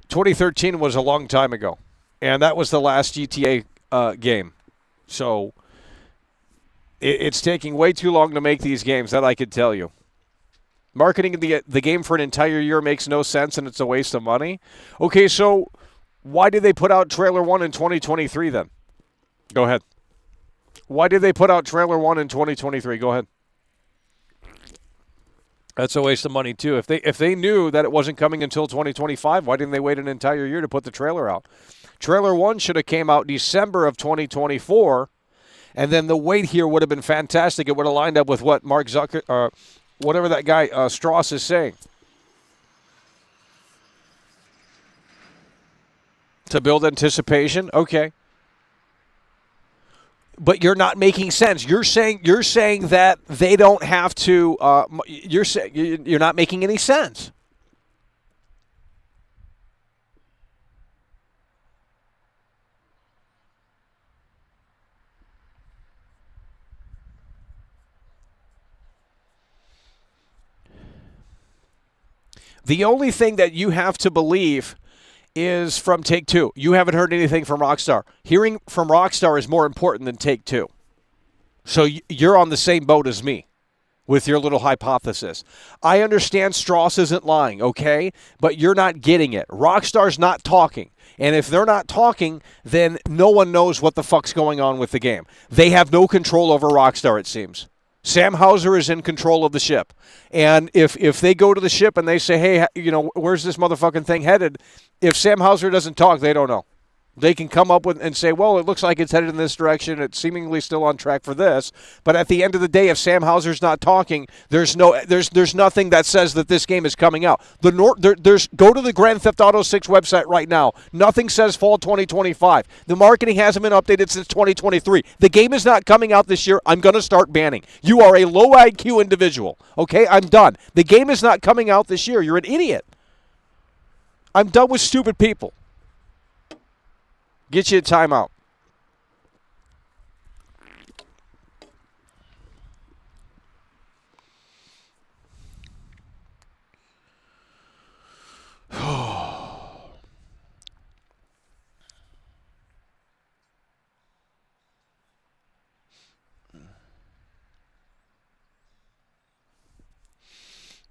2013 was a long time ago, and that was the last GTA game. So it's taking way too long to make these games, that I could tell you. Marketing the game for an entire year makes no sense, and it's a waste of money. Okay, so why did they put out Trailer 1 in 2023 then? Go ahead. Why did they put out Trailer 1 in 2023? Go ahead. That's a waste of money, too. If they knew that it wasn't coming until 2025, why didn't they wait an entire year to put the trailer out? Trailer 1 should have came out December of 2024, and then the wait here would have been fantastic. It would have lined up with what Mark Zucker, whatever that guy Strauss is saying. To build anticipation, okay. But you're not making sense. You're saying that they don't have to. You're not making any sense. The only thing that you have to believe is from Take-Two. You haven't heard anything from Rockstar. Hearing from Rockstar is more important than Take-Two. So you're on the same boat as me with your little hypothesis. I understand Strauss isn't lying, okay? But you're not getting it. Rockstar's not talking. And if they're not talking, then no one knows what the fuck's going on with the game. They have no control over Rockstar, it seems. Sam Hauser is in control of the ship. And if they go to the ship and they say, hey, where's this motherfucking thing headed? If Sam Hauser doesn't talk, they don't know. They can come up with and say, well, it looks like it's headed in this direction. It's seemingly still on track for this. But at the end of the day, if Sam Hauser's not talking, there's nothing that says that this game is coming out. Go to the Grand Theft Auto 6 website right now. Nothing says fall 2025. The marketing hasn't been updated since 2023. The game is not coming out this year. I'm going to start banning. You are a low IQ individual. Okay, I'm done. The game is not coming out this year. You're an idiot. I'm done with stupid people. Get you a timeout.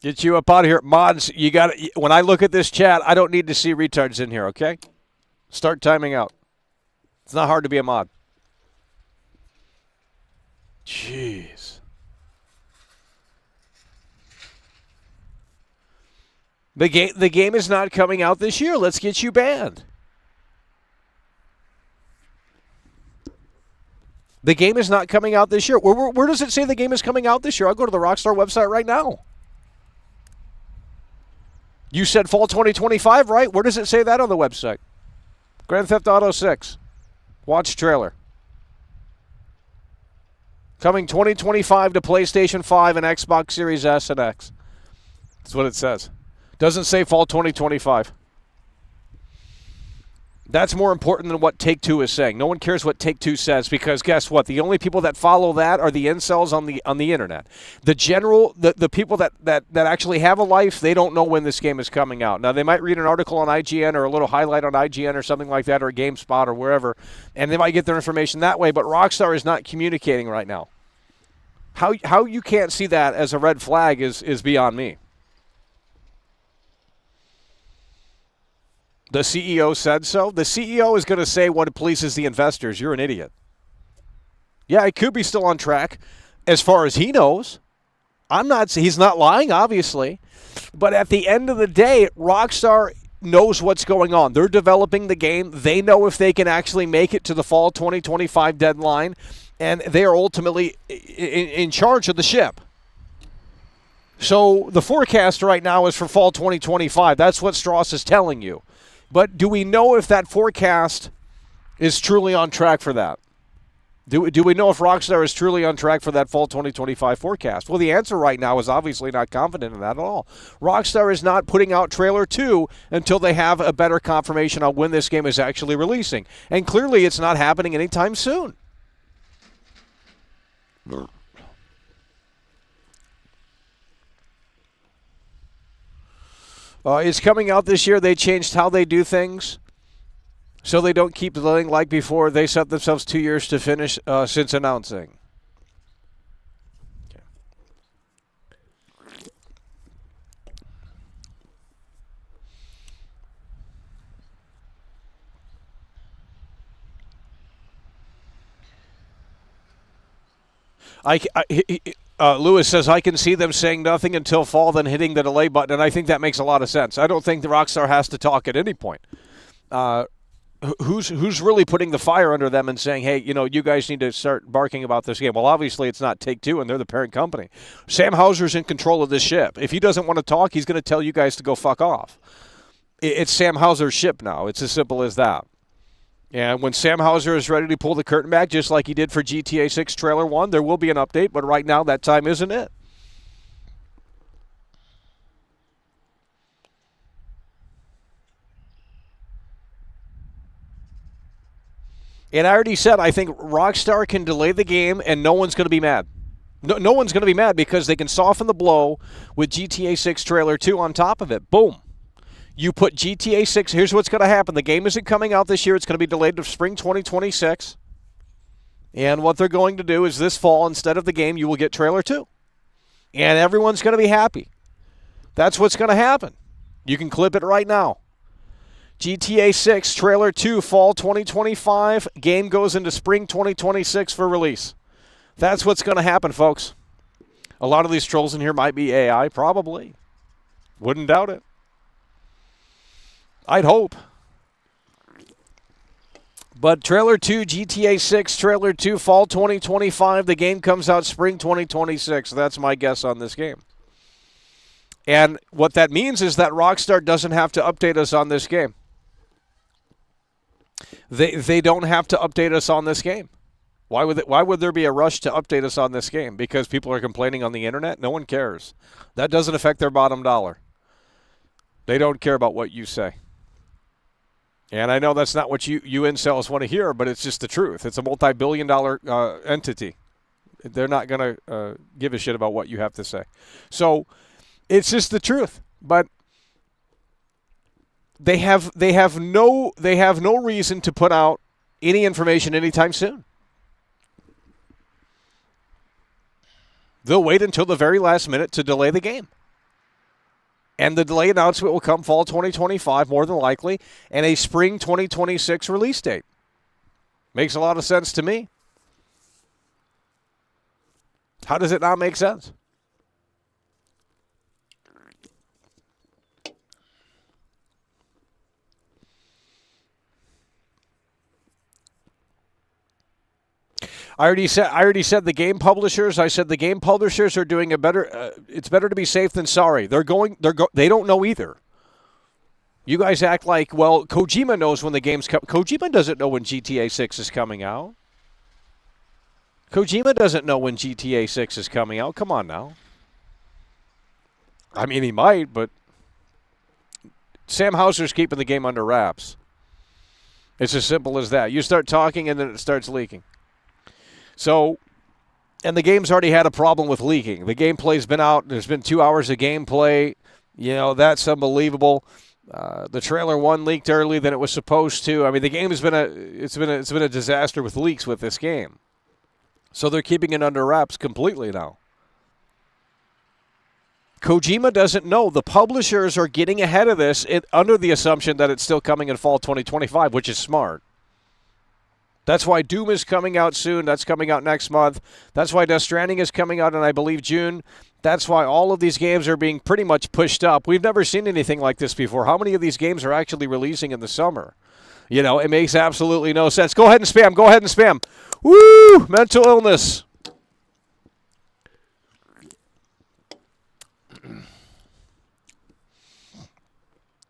Get you up out of here. Mods, you got it. When I look at this chat, I don't need to see retards in here, okay? Start timing out. It's not hard to be a mod. Jeez. The game is not coming out this year. Let's get you banned. The game is not coming out this year. Where does it say the game is coming out this year? I'll go to the Rockstar website right now. You said fall 2025, right? Where does it say that on the website? Grand Theft Auto 6. Watch trailer. Coming 2025 to PlayStation 5 and Xbox Series S and X. That's what it says. Doesn't say fall 2025. That's more important than what Take-Two is saying. No one cares what Take-Two says, because guess what? The only people that follow that are the incels on the internet. The people that actually have a life, they don't know when this game is coming out. Now, they might read an article on IGN or a little highlight on IGN or something like that, or GameSpot or wherever, and they might get their information that way, but Rockstar is not communicating right now. How you can't see that as a red flag is beyond me. The CEO said so. The CEO is going to say what pleases the investors. You're an idiot. Yeah, it could be still on track as far as he knows. He's not lying, obviously. But at the end of the day, Rockstar knows what's going on. They're developing the game. They know if they can actually make it to the fall 2025 deadline, and they are ultimately in charge of the ship. So the forecast right now is for fall 2025. That's what Strauss is telling you. But do we know if that forecast is truly on track for that? Do we know if Rockstar is truly on track for that fall 2025 forecast? Well, the answer right now is obviously not confident in that at all. Rockstar is not putting out trailer 2 until they have a better confirmation on when this game is actually releasing. And clearly it's not happening anytime soon. It's coming out this year. They changed how they do things, so they don't keep delaying like before. They set themselves 2 years to finish since announcing. Lewis says, I can see them saying nothing until fall, then hitting the delay button, and I think that makes a lot of sense. I don't think the Rockstar has to talk at any point. Who's really putting the fire under them and saying, hey, you guys need to start barking about this game? Well, obviously it's not Take-Two, and they're the parent company. Sam Houser's in control of this ship. If he doesn't want to talk, he's going to tell you guys to go fuck off. It's Sam Houser's ship now. It's as simple as that. And when Sam Houser is ready to pull the curtain back, just like he did for GTA 6 Trailer 1, there will be an update, but right now that time isn't it. And I already said, I think Rockstar can delay the game and no one's going to be mad. No one's going to be mad because they can soften the blow with GTA 6 Trailer 2 on top of it. Boom. You put GTA 6, here's what's going to happen. The game isn't coming out this year. It's going to be delayed to spring 2026. And what they're going to do is this fall, instead of the game, you will get Trailer 2. And everyone's going to be happy. That's what's going to happen. You can clip it right now. GTA 6 Trailer 2 fall 2025. Game goes into spring 2026 for release. That's what's going to happen, folks. A lot of these trolls in here might be AI, probably. Wouldn't doubt it. I'd hope. But Trailer 2, GTA 6, Trailer 2, fall 2025. The game comes out spring 2026. That's my guess on this game. And what that means is that Rockstar doesn't have to update us on this game. They don't have to update us on this game. Why would there be a rush to update us on this game? Because people are complaining on the internet? No one cares. That doesn't affect their bottom dollar. They don't care about what you say. And I know that's not what you incels want to hear, but it's just the truth. It's a multi-billion-dollar entity. They're not going to give a shit about what you have to say. So it's just the truth. But they have no reason to put out any information anytime soon. They'll wait until the very last minute to delay the game. And the delay announcement will come fall 2025, more than likely, and a spring 2026 release date. Makes a lot of sense to me. How does it not make sense? I already said the game publishers. I said the game publishers are doing a better. It's better to be safe than sorry. They don't know either. You guys act like, well, Kojima knows when the game's coming. Kojima doesn't know when GTA 6 is coming out. Kojima doesn't know when GTA 6 is coming out. Come on now. I mean, he might, but Sam Houser's keeping the game under wraps. It's as simple as that. You start talking and then it starts leaking. So, and the game's already had a problem with leaking. The gameplay's been out. There's been 2 hours of gameplay. That's unbelievable. The trailer 1 leaked early than it was supposed to. I mean, the game has been a disaster with leaks with this game. So they're keeping it under wraps completely now. Kojima doesn't know. The publishers are getting ahead of this under the assumption that it's still coming in fall 2025, which is smart. That's why Doom is coming out soon. That's coming out next month. That's why Death Stranding is coming out in, I believe, June. That's why all of these games are being pretty much pushed up. We've never seen anything like this before. How many of these games are actually releasing in the summer? You know, it makes absolutely no sense. Go ahead and spam. Go ahead and spam. Woo! Mental illness.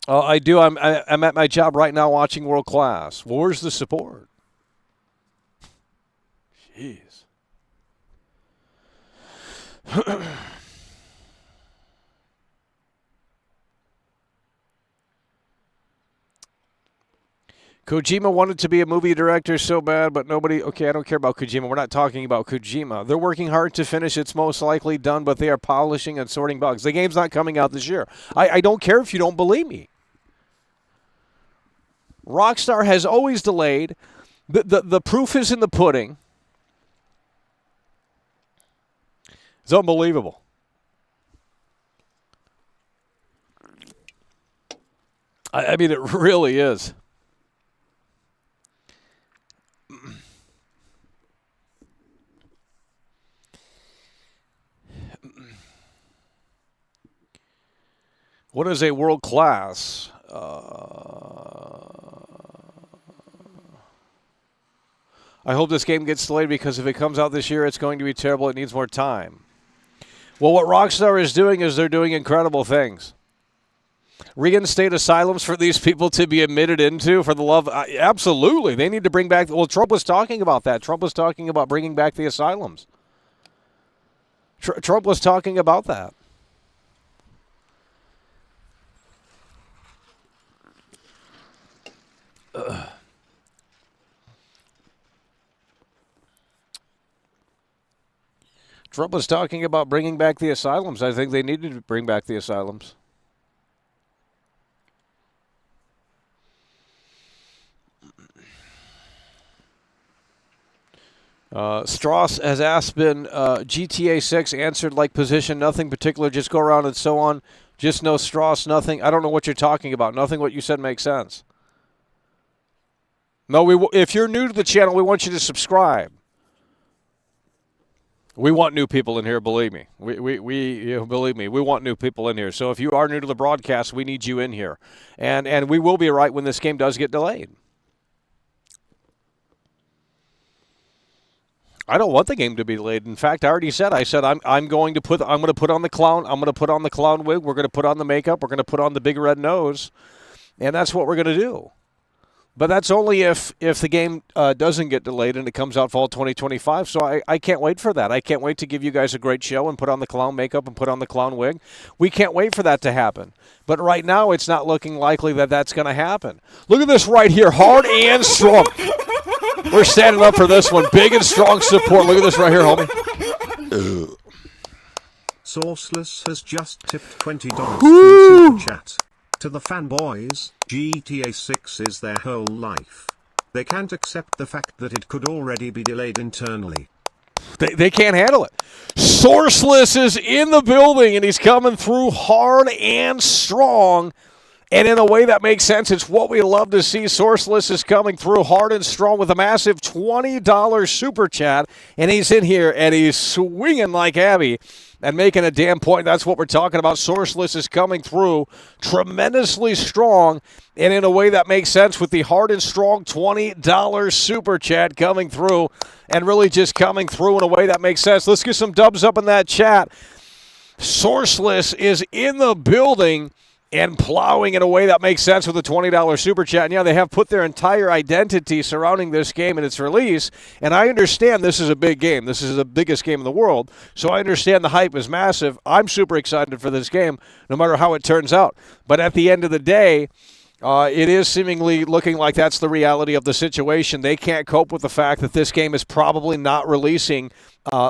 I do. I'm at my job right now watching World Class. Well, where's the support? Jeez. Kojima wanted to be a movie director so bad, but nobody... Okay, I don't care about Kojima. We're not talking about Kojima. They're working hard to finish. It's most likely done, but they are polishing and sorting bugs. The game's not coming out this year. I don't care if you don't believe me. Rockstar has always delayed. The proof is in the pudding. It's unbelievable. I mean, it really is. What is a world class? I hope this game gets delayed because if it comes out this year, it's going to be terrible. It needs more time. Well, what Rockstar is doing is they're doing incredible things. Reinstate asylums for these people to be admitted into for the love. Absolutely. They need to bring back. Well, Trump was talking about that. Trump was talking about bringing back the asylums. Trump was talking about that. Trump was talking about bringing back the asylums. I think they needed to bring back the asylums. Strauss has asked, GTA 6 answered like position, nothing particular, just go around and so on. Just no Strauss, nothing. I don't know what you're talking about. Nothing what you said makes sense. No, if you're new to the channel, we want you to subscribe. We want new people in here, believe me. Believe me, we want new people in here. So if you are new to the broadcast, we need you in here. And we will be right when this game does get delayed. I don't want the game to be delayed. In fact, I already said, I'm going to put on the clown. I'm going to put on the clown wig. We're going to put on the makeup. We're going to put on the big red nose. And that's what we're going to do. But that's only if the game doesn't get delayed and it comes out fall 2025. So I can't wait for that. I can't wait to give you guys a great show and put on the clown makeup and put on the clown wig. We can't wait for that to happen. But right now, it's not looking likely that that's going to happen. Look at this right here, hard and strong. We're standing up for this one. Big and strong support. Look at this right here, homie. Sourceless has just tipped $20 through Super Chat. To the fanboys, GTA 6 is their whole life. They can't accept the fact that it could already be delayed internally. They can't handle it. Sourceless is in the building, and he's coming through hard and strong. And in a way that makes sense, it's what we love to see. Sourceless is coming through hard and strong with a massive $20 super chat. And he's in here, and he's swinging like Abby and making a damn point. That's what we're talking about. Sourceless is coming through tremendously strong and in a way that makes sense with the hard and strong $20 super chat coming through and really just coming through in a way that makes sense. Let's get some dubs up in that chat. Sourceless is in the building and plowing in a way that makes sense with a $20 super chat. And yeah, they have put their entire identity surrounding this game and its release. And I understand this is a big game. This is the biggest game in the world. So I understand the hype is massive. I'm super excited for this game, no matter how it turns out. But at the end of the day, it is seemingly looking like that's the reality of the situation. They can't cope with the fact that this game is probably not releasing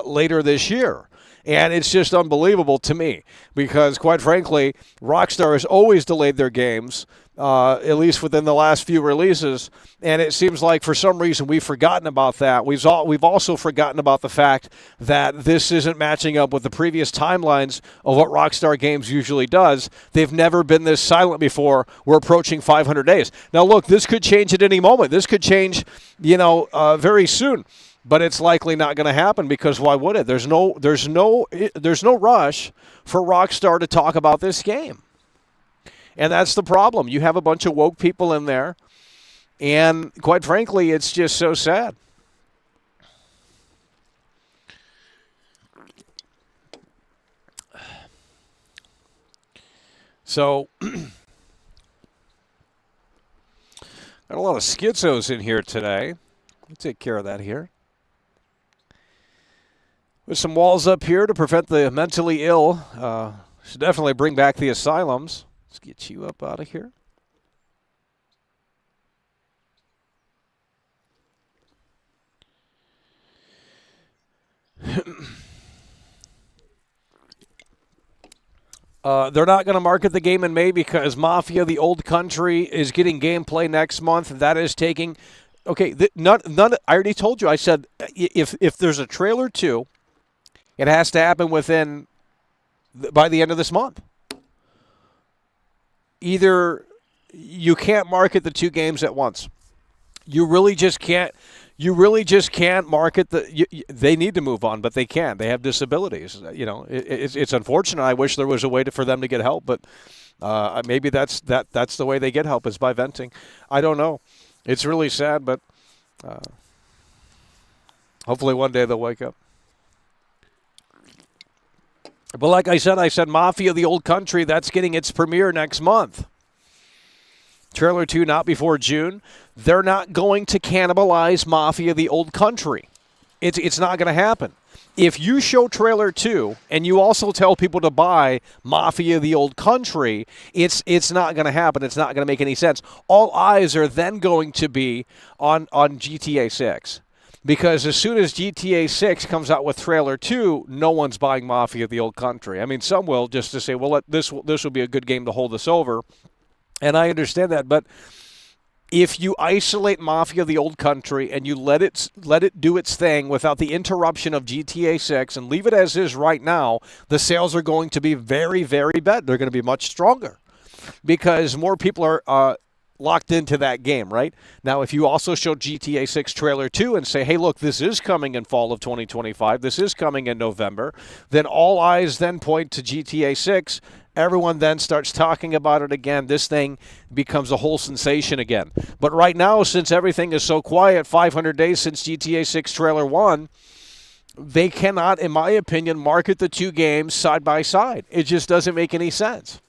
later this year. And it's just unbelievable to me because, quite frankly, Rockstar has always delayed their games, at least within the last few releases. And it seems like for some reason we've forgotten about that. We've also forgotten about the fact that this isn't matching up with the previous timelines of what Rockstar Games usually does. They've never been this silent before. We're approaching 500 days. Now, look, this could change at any moment. This could change, very soon. But it's likely not going to happen because why would it? There's no rush for Rockstar to talk about this game. And that's the problem. You have a bunch of woke people in there, and quite frankly, it's just so sad. So, got a lot of schizos in here today. We'll take care of that here. With some walls up here to prevent the mentally ill. Should definitely bring back the asylums. Let's get you up out of here. They're not going to market the game in May because Mafia: The Old Country is getting gameplay next month. That is taking. Okay, none. I already told you. I said if there's a trailer 2, it has to happen by the end of this month. Either you can't market the 2 games at once. You really just can't. You really just can't market they need to move on, but they can't. They have disabilities. It's unfortunate. I wish there was a way for them to get help, but maybe that's the way they get help is by venting. I don't know. It's really sad, but hopefully one day they'll wake up. But like I said Mafia: The Old Country, that's getting its premiere next month. Trailer 2 not before June. They're not going to cannibalize Mafia: The Old Country. It's not going to happen. If you show trailer 2 and you also tell people to buy Mafia: The Old Country, it's not going to happen. It's not going to make any sense. All eyes are then going to be on GTA 6. Because as soon as GTA 6 comes out with trailer 2, no one's buying Mafia: The Old Country. I mean, some will just to say, well, this will be a good game to hold us over. And I understand that, but if you isolate Mafia: The Old Country and you let it do its thing without the interruption of GTA 6 and leave it as is right now, the sales are going to be very, very bad. They're going to be much stronger because more people are locked into that game, right? Now, if you also show GTA 6 trailer 2 and say, hey, look, this is coming in fall of 2025, this is coming in November, then all eyes then point to GTA 6. Everyone then starts talking about it again. This thing becomes a whole sensation again. But right now, since everything is so quiet, 500 days since GTA 6 trailer 1, they cannot, in my opinion, market the 2 games side by side. It just doesn't make any sense.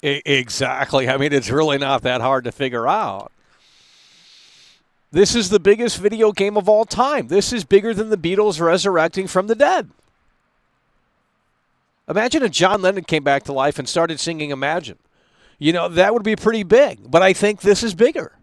Exactly. I mean, it's really not that hard to figure out. This is the biggest video game of all time. This is bigger than the Beatles resurrecting from the dead. Imagine if John Lennon came back to life and started singing Imagine. That would be pretty big. But I think this is bigger.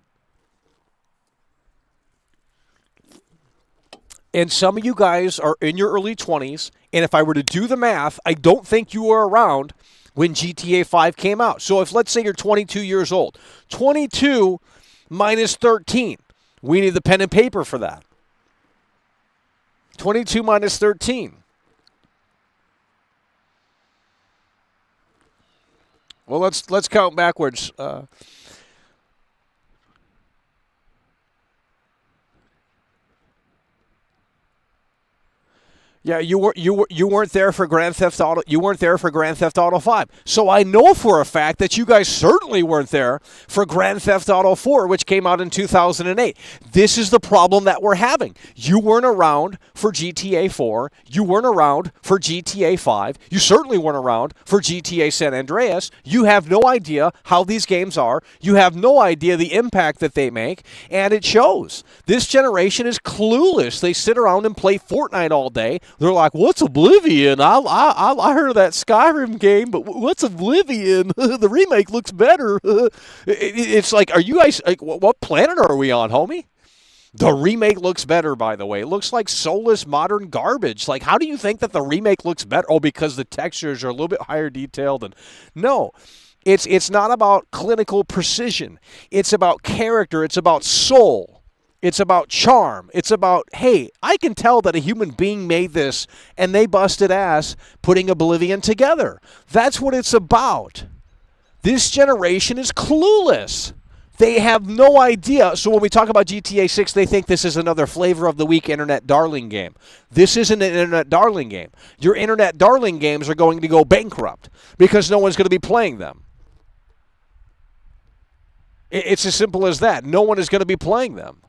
And some of you guys are in your early 20s, and if I were to do the math, I don't think you were around when GTA 5 came out. So if, let's say you're 22 years old, 22 minus 13, we need the pen and paper for that. 22 minus 13. Well, let's count backwards. Yeah, you weren't there for Grand Theft Auto. You weren't there for Grand Theft Auto 5. So I know for a fact that you guys certainly weren't there for Grand Theft Auto 4, which came out in 2008. This is the problem that we're having. You weren't around for GTA 4. You weren't around for GTA 5. You certainly weren't around for GTA San Andreas. You have no idea how these games are. You have no idea the impact that they make, and it shows. This generation is clueless. They sit around and play Fortnite all day. They're like, what's Oblivion? I heard of that Skyrim game, but what's Oblivion? The remake looks better. It's like, are you guys, like, what planet are we on, homie? The remake looks better, by the way. It looks like soulless modern garbage. Like, how do you think that the remake looks better? Oh, because the textures are a little bit higher detailed. And no, it's not about clinical precision. It's about character. It's about soul. It's about charm. It's about, hey, I can tell that a human being made this, and they busted ass putting Oblivion together. That's what it's about. This generation is clueless. They have no idea. So when we talk about GTA 6, they think this is another flavor of the week internet darling game. This isn't an internet darling game. Your internet darling games are going to go bankrupt because no one's going to be playing them. It's as simple as that. No one is going to be playing them.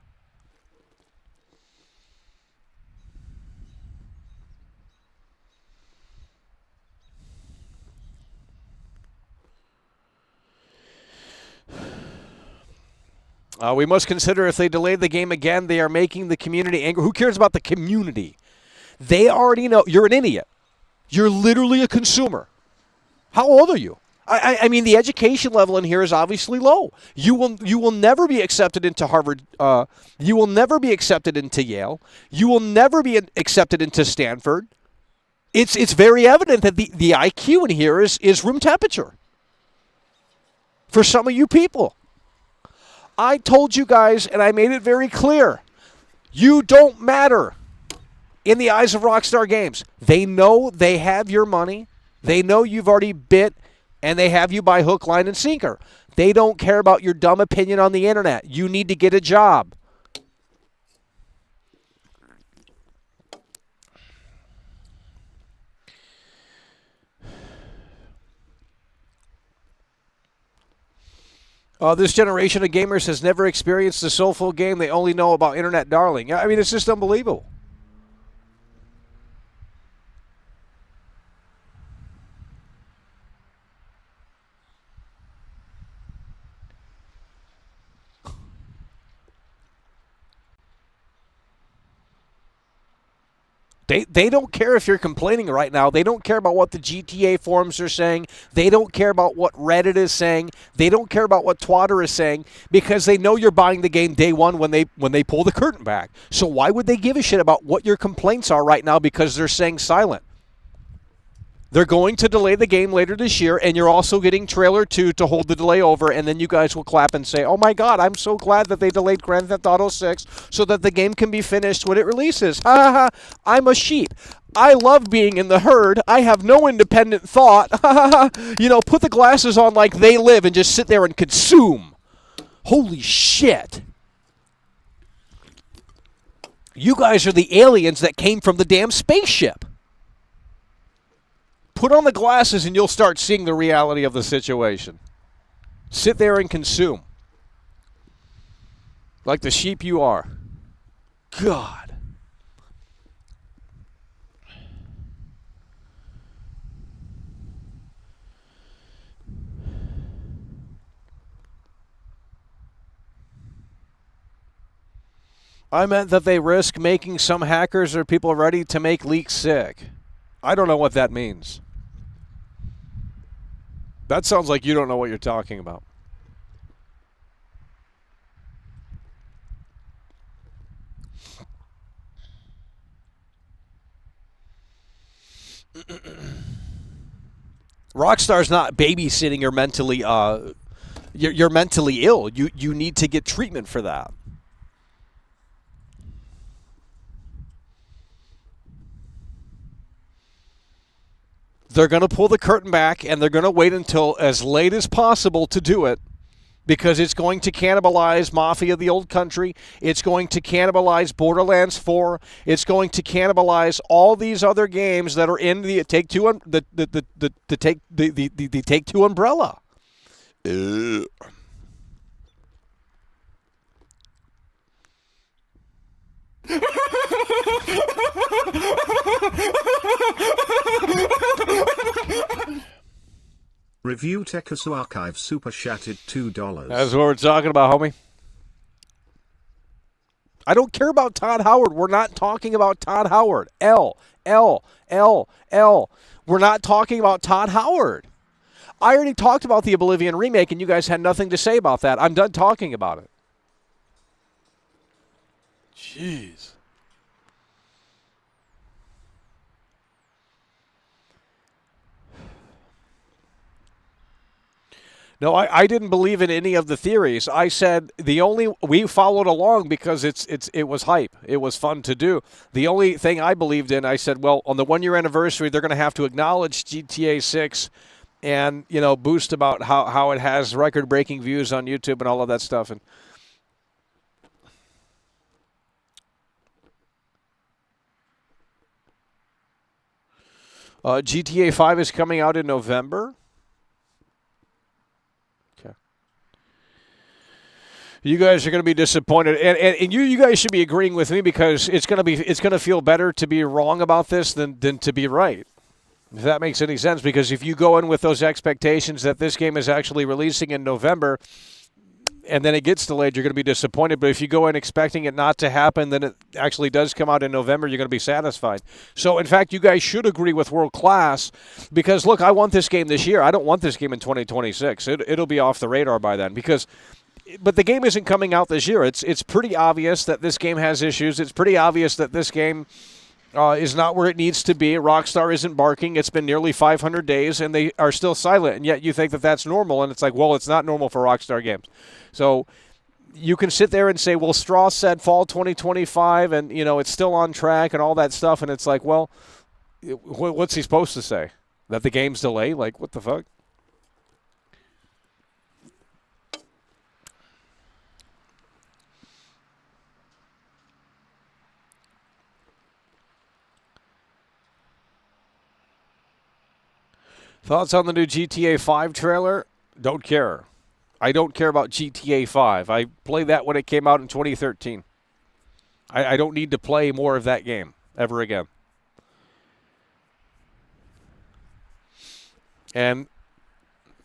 We must consider if they delay the game again, they are making the community angry. Who cares about the community? They already know. You're an idiot. You're literally a consumer. How old are you? I mean, the education level in here is obviously low. You will never be accepted into Harvard. You will never be accepted into Yale. You will never be accepted into Stanford. It's very evident that the IQ in here is room temperature for some of you people. I told you guys, and I made it very clear, you don't matter in the eyes of Rockstar Games. They know they have your money. They know you've already bit, and they have you by hook, line, and sinker. They don't care about your dumb opinion on the internet. You need to get a job. This generation of gamers has never experienced a soulful game. They only know about internet darling. I mean, it's just unbelievable. They don't care if you're complaining right now. They don't care about what the GTA forums are saying. They don't care about what Reddit is saying. They don't care about what Twitter is saying because they know you're buying the game day one when they pull the curtain back. So why would they give a shit about what your complaints are right now because they're saying silent? They're going to delay the game later this year, and you're also getting Trailer 2 to hold the delay over, and then you guys will clap and say, oh my God, I'm so glad that they delayed Grand Theft Auto 6 so that the game can be finished when it releases. Ha ha ha, I'm a sheep. I love being in the herd. I have no independent thought. Ha ha ha. You know, put the glasses on like they live and just sit there and consume. Holy shit. You guys are the aliens that came from the damn spaceship. Put on the glasses and you'll start seeing the reality of the situation. Sit there and consume. Like the sheep you are. God. I meant that they risk making some hackers or people ready to make leaks sick. I don't know what that means. That sounds like you don't know what you're talking about. Rockstar's not babysitting your mentally you're mentally ill. You need to get treatment for that. They're going to pull the curtain back, and they're going to wait until as late as possible to do it because it's going to cannibalize Mafia the Old Country. It's going to cannibalize Borderlands 4. It's going to cannibalize all these other games that are in the Take-Two the Take-Two umbrella. Review Tekkasu Archive Super Chatted $2. That's what we're talking about, homie. I don't care about Todd Howard. We're not talking about Todd Howard. L. We're not talking about Todd Howard. I already talked about the Oblivion remake, and you guys had nothing to say about that. I'm done talking about it. Jeez. No, I didn't believe in any of the theories. I said we followed along because it was hype. It was fun to do. The only thing I believed in, I said, well, on the 1 year anniversary, they're going to have to acknowledge GTA 6 and, boost about how it has record breaking views on YouTube and all of that stuff. And GTA 5 is coming out in November. You guys are going to be disappointed, and you guys should be agreeing with me because it's going to feel better to be wrong about this than to be right. If that makes any sense, because if you go in with those expectations that this game is actually releasing in November, and then it gets delayed, you're going to be disappointed. But if you go in expecting it not to happen, then it actually does come out in November, you're going to be satisfied. So, in fact, you guys should agree with World Class because, look, I want this game this year. I don't want this game in 2026. It'll be off the radar by then because. But the game isn't coming out this year. It's pretty obvious that this game has issues. It's pretty obvious that this game is not where it needs to be. Rockstar isn't barking. It's been nearly 500 days, and they are still silent. And yet you think that that's normal, and it's like, well, it's not normal for Rockstar Games. So you can sit there and say, well, Strauss said fall 2025, and, it's still on track and all that stuff. And it's like, well, what's he supposed to say? That the game's delayed? Like, what the fuck? Thoughts on the new GTA 5 trailer? Don't care. I don't care about GTA 5. I played that when it came out in 2013. I don't need to play more of that game ever again. And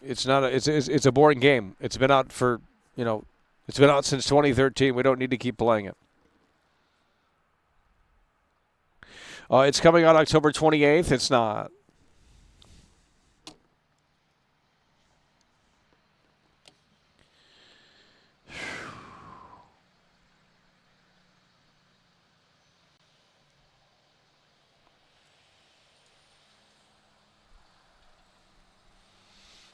it's not. It's a boring game. It's been out for it's been out since 2013. We don't need to keep playing it. It's coming out October 28th. It's not.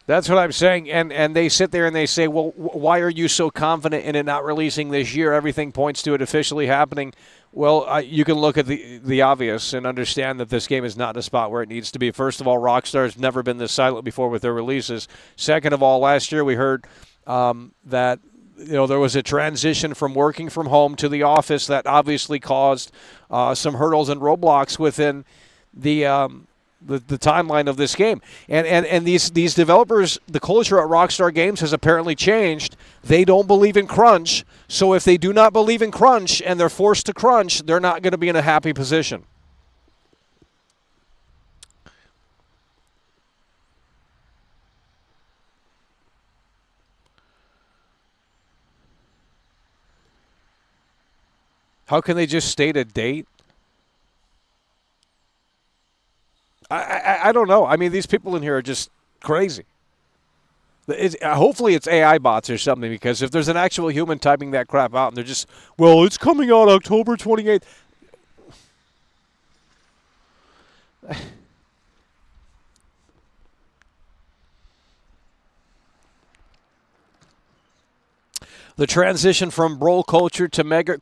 That's what I'm saying, and they sit there and they say, well, why are you so confident in it not releasing this year? Everything points to it officially happening. Well, you can look at the obvious and understand that this game is not in a spot where it needs to be. First of all, Rockstar's never been this silent before with their releases. Second of all, last year we heard that there was a transition from working from home to the office that obviously caused some hurdles and roadblocks within the timeline of this game. And these developers, the culture at Rockstar Games has apparently changed. They don't believe in crunch. So if they do not believe in crunch and they're forced to crunch, they're not going to be in a happy position. How can they just state a date? I don't know. I mean, these people in here are just crazy. Hopefully it's AI bots or something, because if there's an actual human typing that crap out and they're just, well, it's coming out October 28th. The transition from bro culture to mega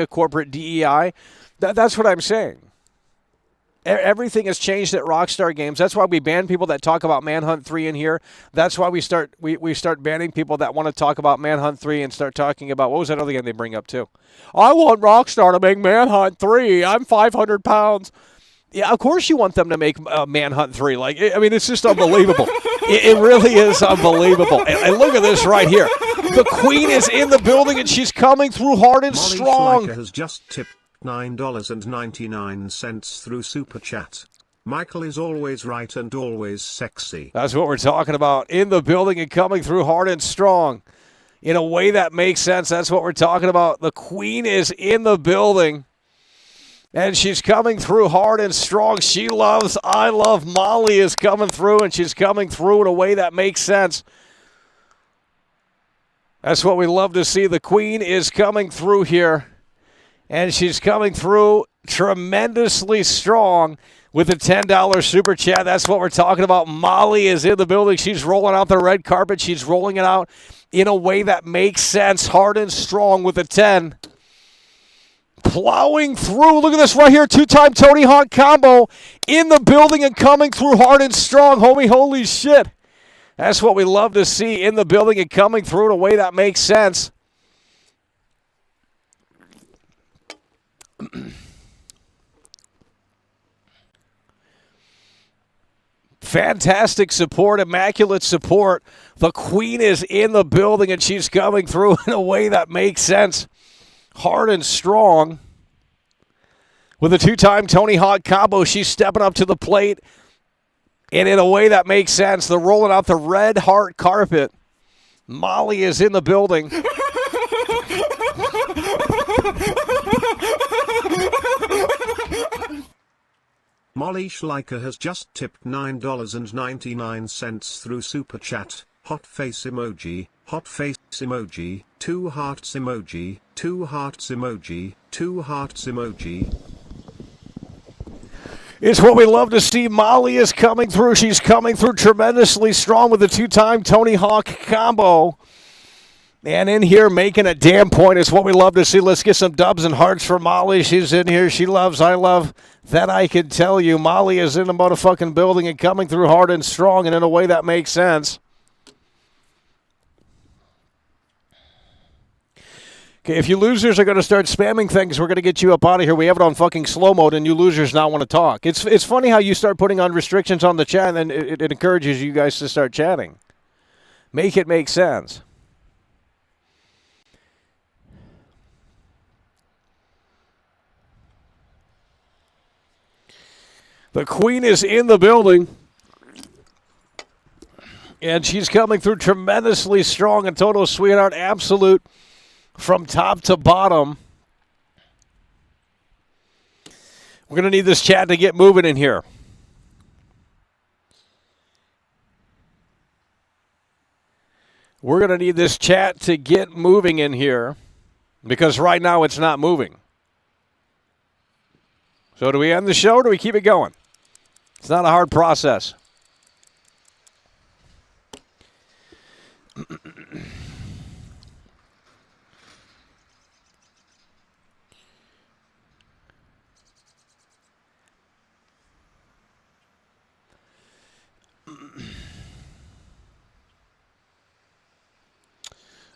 corporate DEI, that's what I'm saying. Everything has changed at Rockstar Games. That's why we ban people that talk about Manhunt 3 in here. That's why we start banning people that want to talk about Manhunt 3 and start talking about, what was that other game they bring up too? I want Rockstar to make Manhunt 3. I'm 500 pounds. Yeah, of course you want them to make Manhunt 3. It's just unbelievable. It really is unbelievable. And look at this right here. The Queen is in the building and she's coming through hard and Molly strong. Schleicher has just tipped $9.99 through Super Chat. Michael is always right and always sexy. That's what we're talking about. In the building and coming through hard and strong. in a way that makes sense. That's what we're talking about. The Queen is in the building, and she's coming through hard and strong. She loves, I love, Molly is coming through, and she's coming through in a way that makes sense. That's what we love to see. The Queen is coming through here, and she's coming through tremendously strong with a $10 super chat. That's what we're talking about. Molly is in the building. She's rolling out the red carpet. She's rolling it out in a way that makes sense, hard and strong with a 10. Plowing through. Look at this right here. Two-time Tony Hawk combo in the building and coming through hard and strong, homie. Holy shit. That's what we love to see, in the building and coming through in a way that makes sense. Fantastic support, immaculate support. The Queen is in the building, and she's coming through in a way that makes sense. Hard and strong. With a two-time Tony Hawk combo, she's stepping up to the plate. And in a way that makes sense, they're rolling out the red heart carpet. Molly is in the building. Molly Schleicher has just tipped $9.99 through Super Chat. Hot face emoji, 2 hearts emoji, 2 hearts emoji, 2 hearts emoji. It's what we love to see. Molly is coming through. She's coming through tremendously strong with a two-time Tony Hawk combo. And in here making a damn point is what we love to see. Let's get some dubs and hearts for Molly. She's in here. She loves, I love. That I can tell you. Molly is in the motherfucking building and coming through hard and strong and in a way that makes sense. Okay, if you losers are going to start spamming things, we're going to get you up out of here. We have it on fucking slow mode, and you losers now want to talk. It's funny how you start putting on restrictions on the chat, and it encourages you guys to start chatting. Make it make sense. The Queen is in the building, and she's coming through tremendously strong. A total sweetheart, absolute from top to bottom. We're going to need this chat to get moving in here. We're going to need this chat to get moving in here because right now it's not moving. So do we end the show or do we keep it going? It's not a hard process.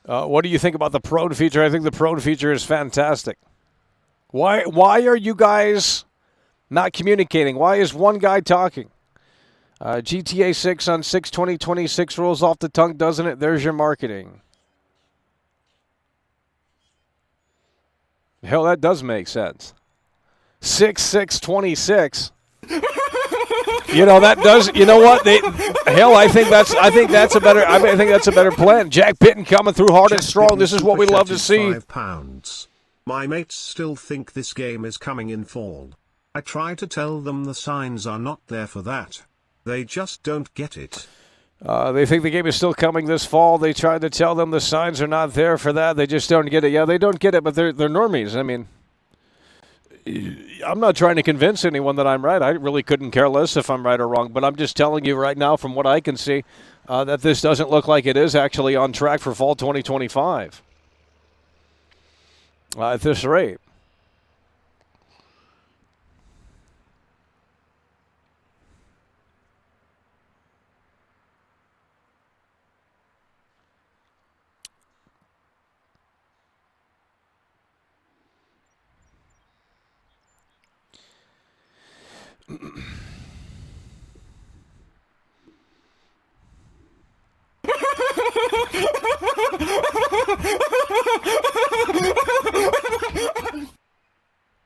What do you think about the prone feature? I think the prone feature is fantastic. Why are you guys not communicating? Why is one guy talking? GTA 6 on 6/20/26 rolls off the tongue, doesn't it? There's your marketing. Hell, that does make sense. 6/6/26. You know that does. You know what? I think that's a better plan. Jack Pitton coming through hard and strong. This is what we love to see. £5. My mates still think this game is coming in fall. I try to tell them the signs are not there for that. They just don't get it. They think the game is still coming this fall. They tried to tell them the signs are not there for that. They just don't get it. Yeah, they don't get it, but they're normies. I mean, I'm not trying to convince anyone that I'm right. I really couldn't care less if I'm right or wrong, but I'm just telling you right now from what I can see that this doesn't look like it is actually on track for fall 2025 at this rate.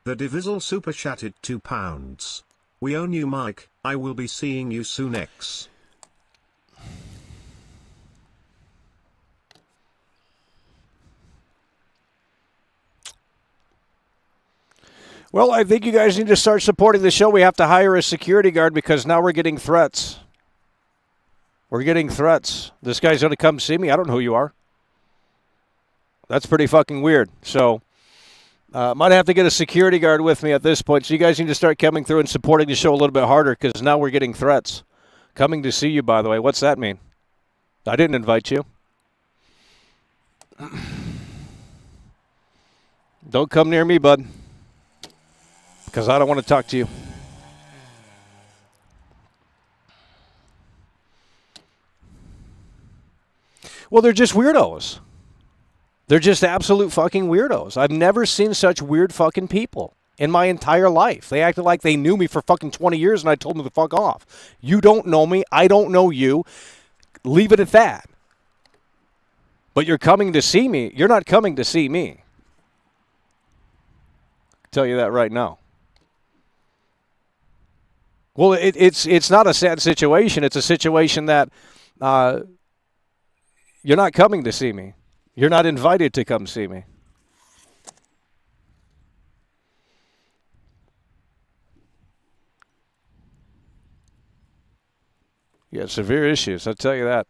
The Divizzle super chatted £2. We own you, Mike. I will be seeing you soon, X. Well, I think you guys need to start supporting the show. We have to hire a security guard because now we're getting threats. We're getting threats. This guy's going to come see me. I don't know who you are. That's pretty fucking weird. So, might have to get a security guard with me at this point. So you guys need to start coming through and supporting the show a little bit harder because now we're getting threats. Coming to see you, by the way. What's that mean? I didn't invite you. Don't come near me, bud. Because I don't want to talk to you. Well, they're just weirdos. They're just absolute fucking weirdos. I've never seen such weird fucking people in my entire life. They acted like they knew me for fucking 20 years and I told them to fuck off. You don't know me. I don't know you. Leave it at that. But you're coming to see me. You're not coming to see me. I'll tell you that right now. Well, it's not a sad situation. It's a situation that you're not coming to see me. You're not invited to come see me. You have severe issues, I'll tell you that.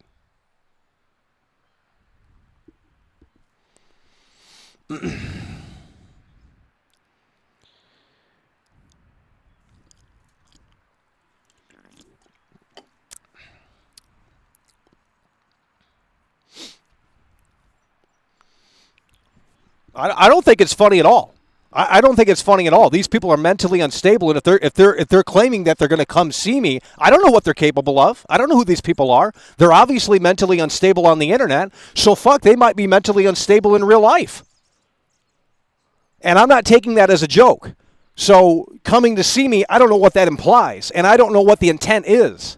I don't think it's funny at all. I don't think it's funny at all. These people are mentally unstable, and if they're claiming that they're going to come see me, I don't know what they're capable of. I don't know who these people are. They're obviously mentally unstable on the internet. So fuck, they might be mentally unstable in real life. And I'm not taking that as a joke. So coming to see me, I don't know what that implies, and I don't know what the intent is.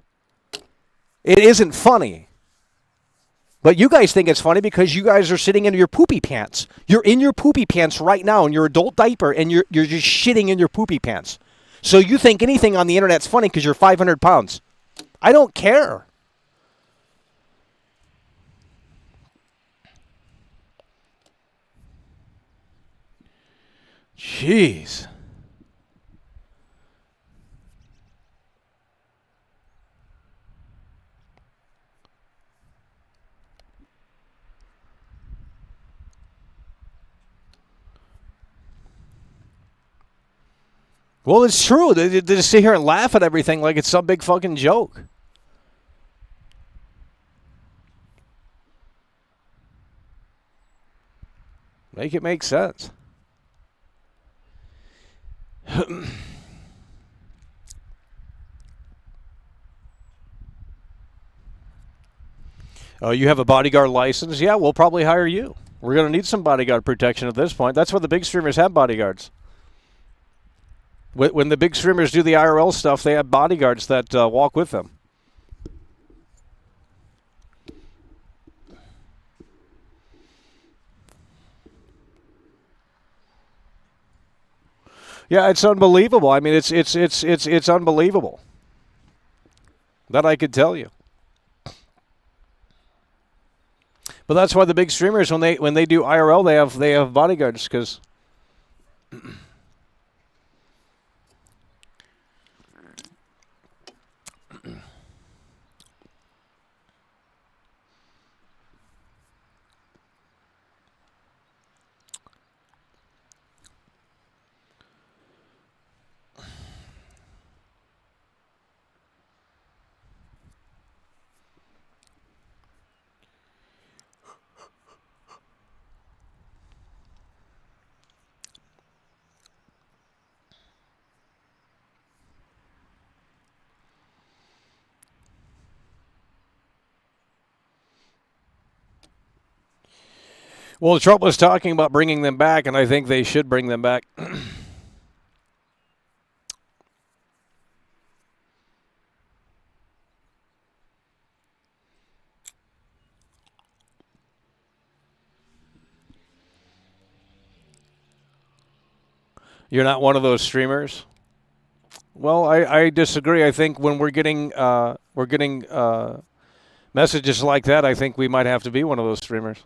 It isn't funny. But you guys think it's funny because you guys are sitting in your poopy pants. You're in your poopy pants right now in your adult diaper, and you're just shitting in your poopy pants. So you think anything on the internet's funny because you're 500 pounds. I don't care. Jeez. Well, it's true. They just sit here and laugh at everything like it's some big fucking joke. Make it make sense. Oh, you have a bodyguard license? Yeah, we'll probably hire you. We're going to need some bodyguard protection at this point. That's why the big streamers have bodyguards. When the big streamers do the IRL stuff, they have bodyguards that walk with them. Yeah, it's unbelievable. I mean, it's unbelievable. That I could tell you. But that's why the big streamers, when they do IRL, they have bodyguards because. Well, Trump was talking about bringing them back, and I think they should bring them back. You're not one of those streamers? Well, I disagree. I think when we're getting messages like that, I think we might have to be one of those streamers.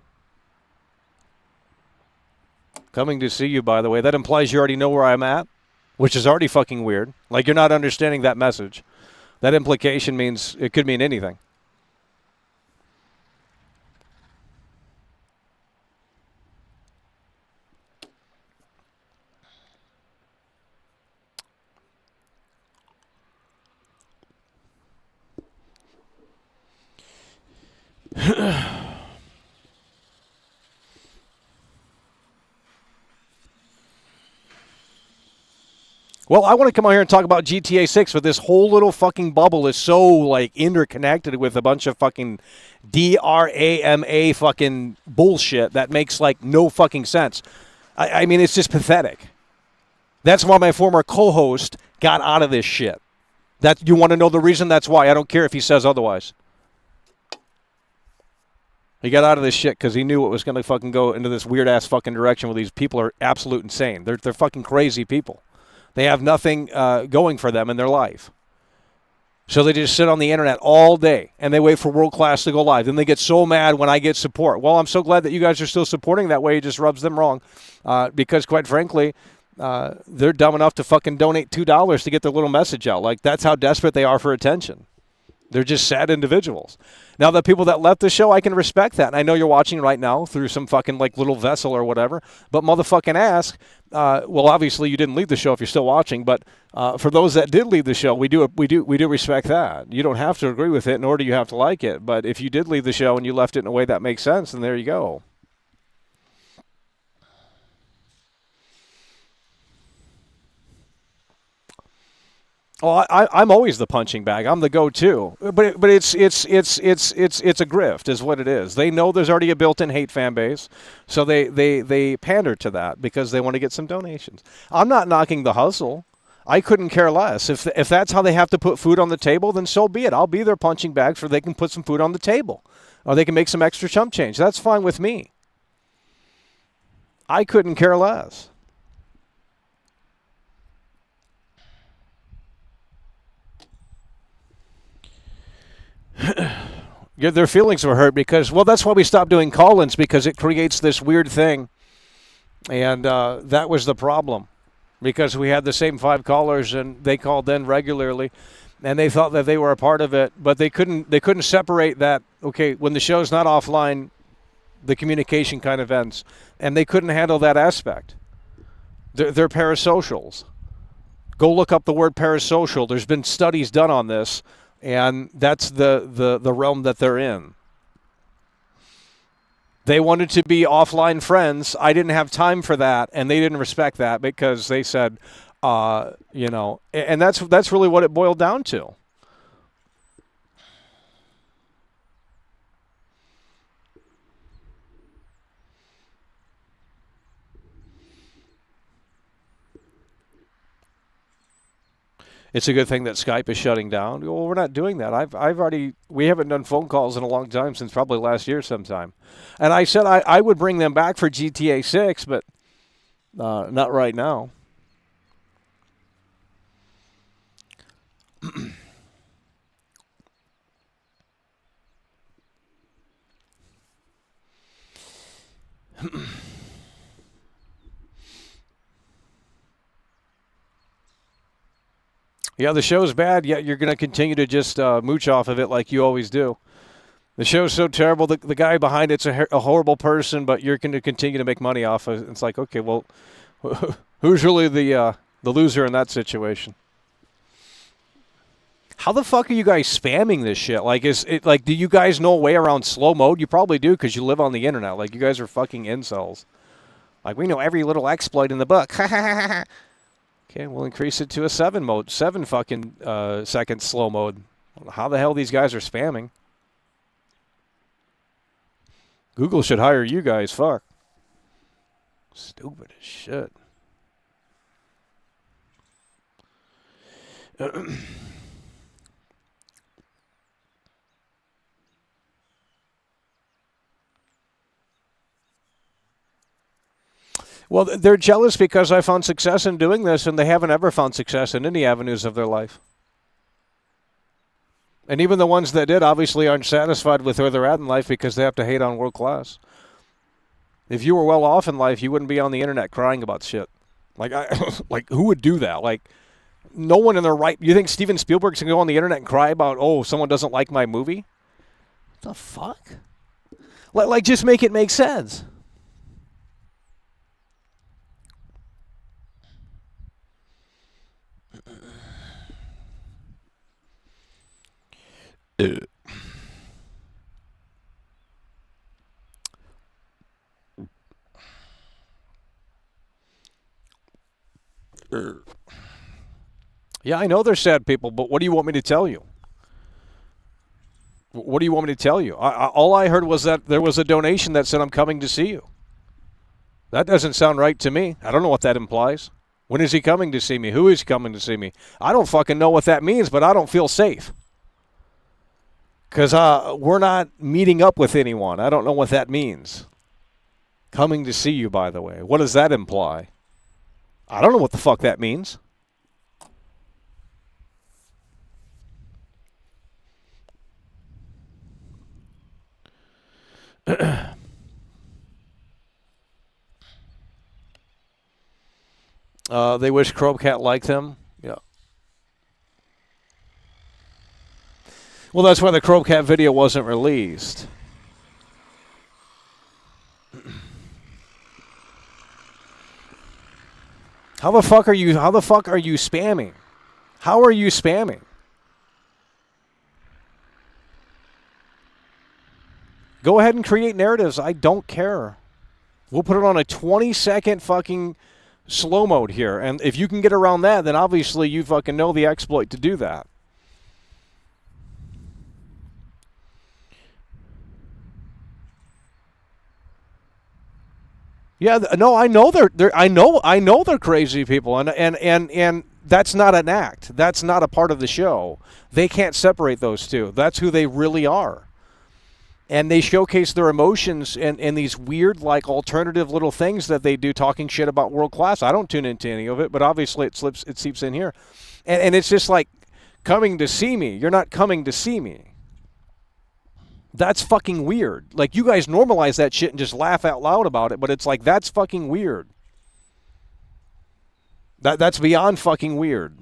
Coming to see you, by the way. That implies you already know where I'm at. which is already fucking weird. Like, you're not understanding that message. That implication means it could mean anything. Well, I want to come out here and talk about GTA 6, but this whole little fucking bubble is so, like, interconnected with a bunch of fucking DRAMA fucking bullshit that makes, like, no fucking sense. I mean, it's just pathetic. That's why my former co-host got out of this shit. That, you want to know the reason? That's why. I don't care if he says otherwise. He got out of this shit because he knew it was going to fucking go into this weird-ass fucking direction where these people are absolute insane. They're fucking crazy people. They have nothing going for them in their life. So they just sit on the internet all day, and they wait for World Class to go live. Then they get so mad when I get support. Well, I'm so glad that you guys are still supporting that way. It just rubs them wrong because, quite frankly, they're dumb enough to fucking donate $2 to get their little message out. Like, that's how desperate they are for attention. They're just sad individuals. Now, the people that left the show, I can respect that. And I know you're watching right now through some fucking, like, little vessel or whatever. But motherfucking ask, well, obviously you didn't leave the show if you're still watching. But for those that did leave the show, we do respect that. You don't have to agree with it, nor do you have to like it. But if you did leave the show and you left it in a way that makes sense, then there you go. Oh, I'm always the punching bag. I'm the go-to. But it's a grift, is what it is. They know there's already a built-in hate fan base, so they pander to that because they want to get some donations. I'm not knocking the hustle. I couldn't care less. If that's how they have to put food on the table, then so be it. I'll be their punching bag so they can put some food on the table, or they can make some extra chump change. That's fine with me. I couldn't care less. Their feelings were hurt because, well, that's why we stopped doing call-ins, because it creates this weird thing. And that was the problem, because we had the same 5 callers and they called in regularly and they thought that they were a part of it, but they couldn't separate that. Okay, when the show's not offline, the communication kind of ends, and they couldn't handle that aspect. They're parasocials. Go look up the word parasocial. There's been studies done on this. And that's the realm that they're in. They wanted to be offline friends. I didn't have time for that, and they didn't respect that because they said, and that's really what it boiled down to. It's a good thing that Skype is shutting down. Well, we're not doing that. We haven't done phone calls in a long time, since probably last year sometime. And I said I would bring them back for GTA 6, but not right now. Yeah, the show's bad, yet you're going to continue to just mooch off of it like you always do. The show's so terrible, the guy behind it's a horrible person, but you're going to continue to make money off of it. It's like, okay, well, who's really the loser in that situation? How the fuck are you guys spamming this shit? Like, do you guys know a way around slow mode? You probably do, because you live on the internet. Like, you guys are fucking incels. Like, we know every little exploit in the book. Okay, we'll increase it to a 7 fucking second slow mode. How the hell these guys are spamming? Google should hire you guys. Fuck. Stupid as shit. Well, they're jealous because I found success in doing this, and they haven't ever found success in any avenues of their life. And even the ones that did obviously aren't satisfied with where they're at in life because they have to hate on world class. If you were well off in life, you wouldn't be on the internet crying about shit. Like, like who would do that? Like, no one in their right. You think Steven Spielberg's gonna go on the internet and cry about, oh, someone doesn't like my movie? What the fuck? Like, just make it make sense. Yeah, I know they're sad people, but what do you want me to tell you? What do you want me to tell you? All I heard was that there was a donation that said I'm coming to see you. That doesn't sound right to me. I don't know what that implies. When is he coming to see me? Who is coming to see me? I don't fucking know what that means, but I don't feel safe. Because we're not meeting up with anyone. I don't know what that means. Coming to see you, by the way. What does that imply? I don't know what the fuck that means. They wish Crobecat liked them. Yeah. Well, that's why the Crobecat video wasn't released. How the fuck are you spamming? How are you spamming? Go ahead and create narratives. I don't care. We'll put it on a 20-second fucking slow mode here. And if you can get around that, then obviously you fucking know the exploit to do that. Yeah, no, I know I know they're crazy people, and that's not an act. That's not a part of the show. They can't separate those two. That's who they really are. And they showcase their emotions in these weird, like, alternative little things that they do, talking shit about world class. I don't tune into any of it, but obviously it seeps in here. And it's just like, coming to see me. You're not coming to see me. That's fucking weird. Like, you guys normalize that shit and just laugh out loud about it, but it's like, that's fucking weird. That's beyond fucking weird.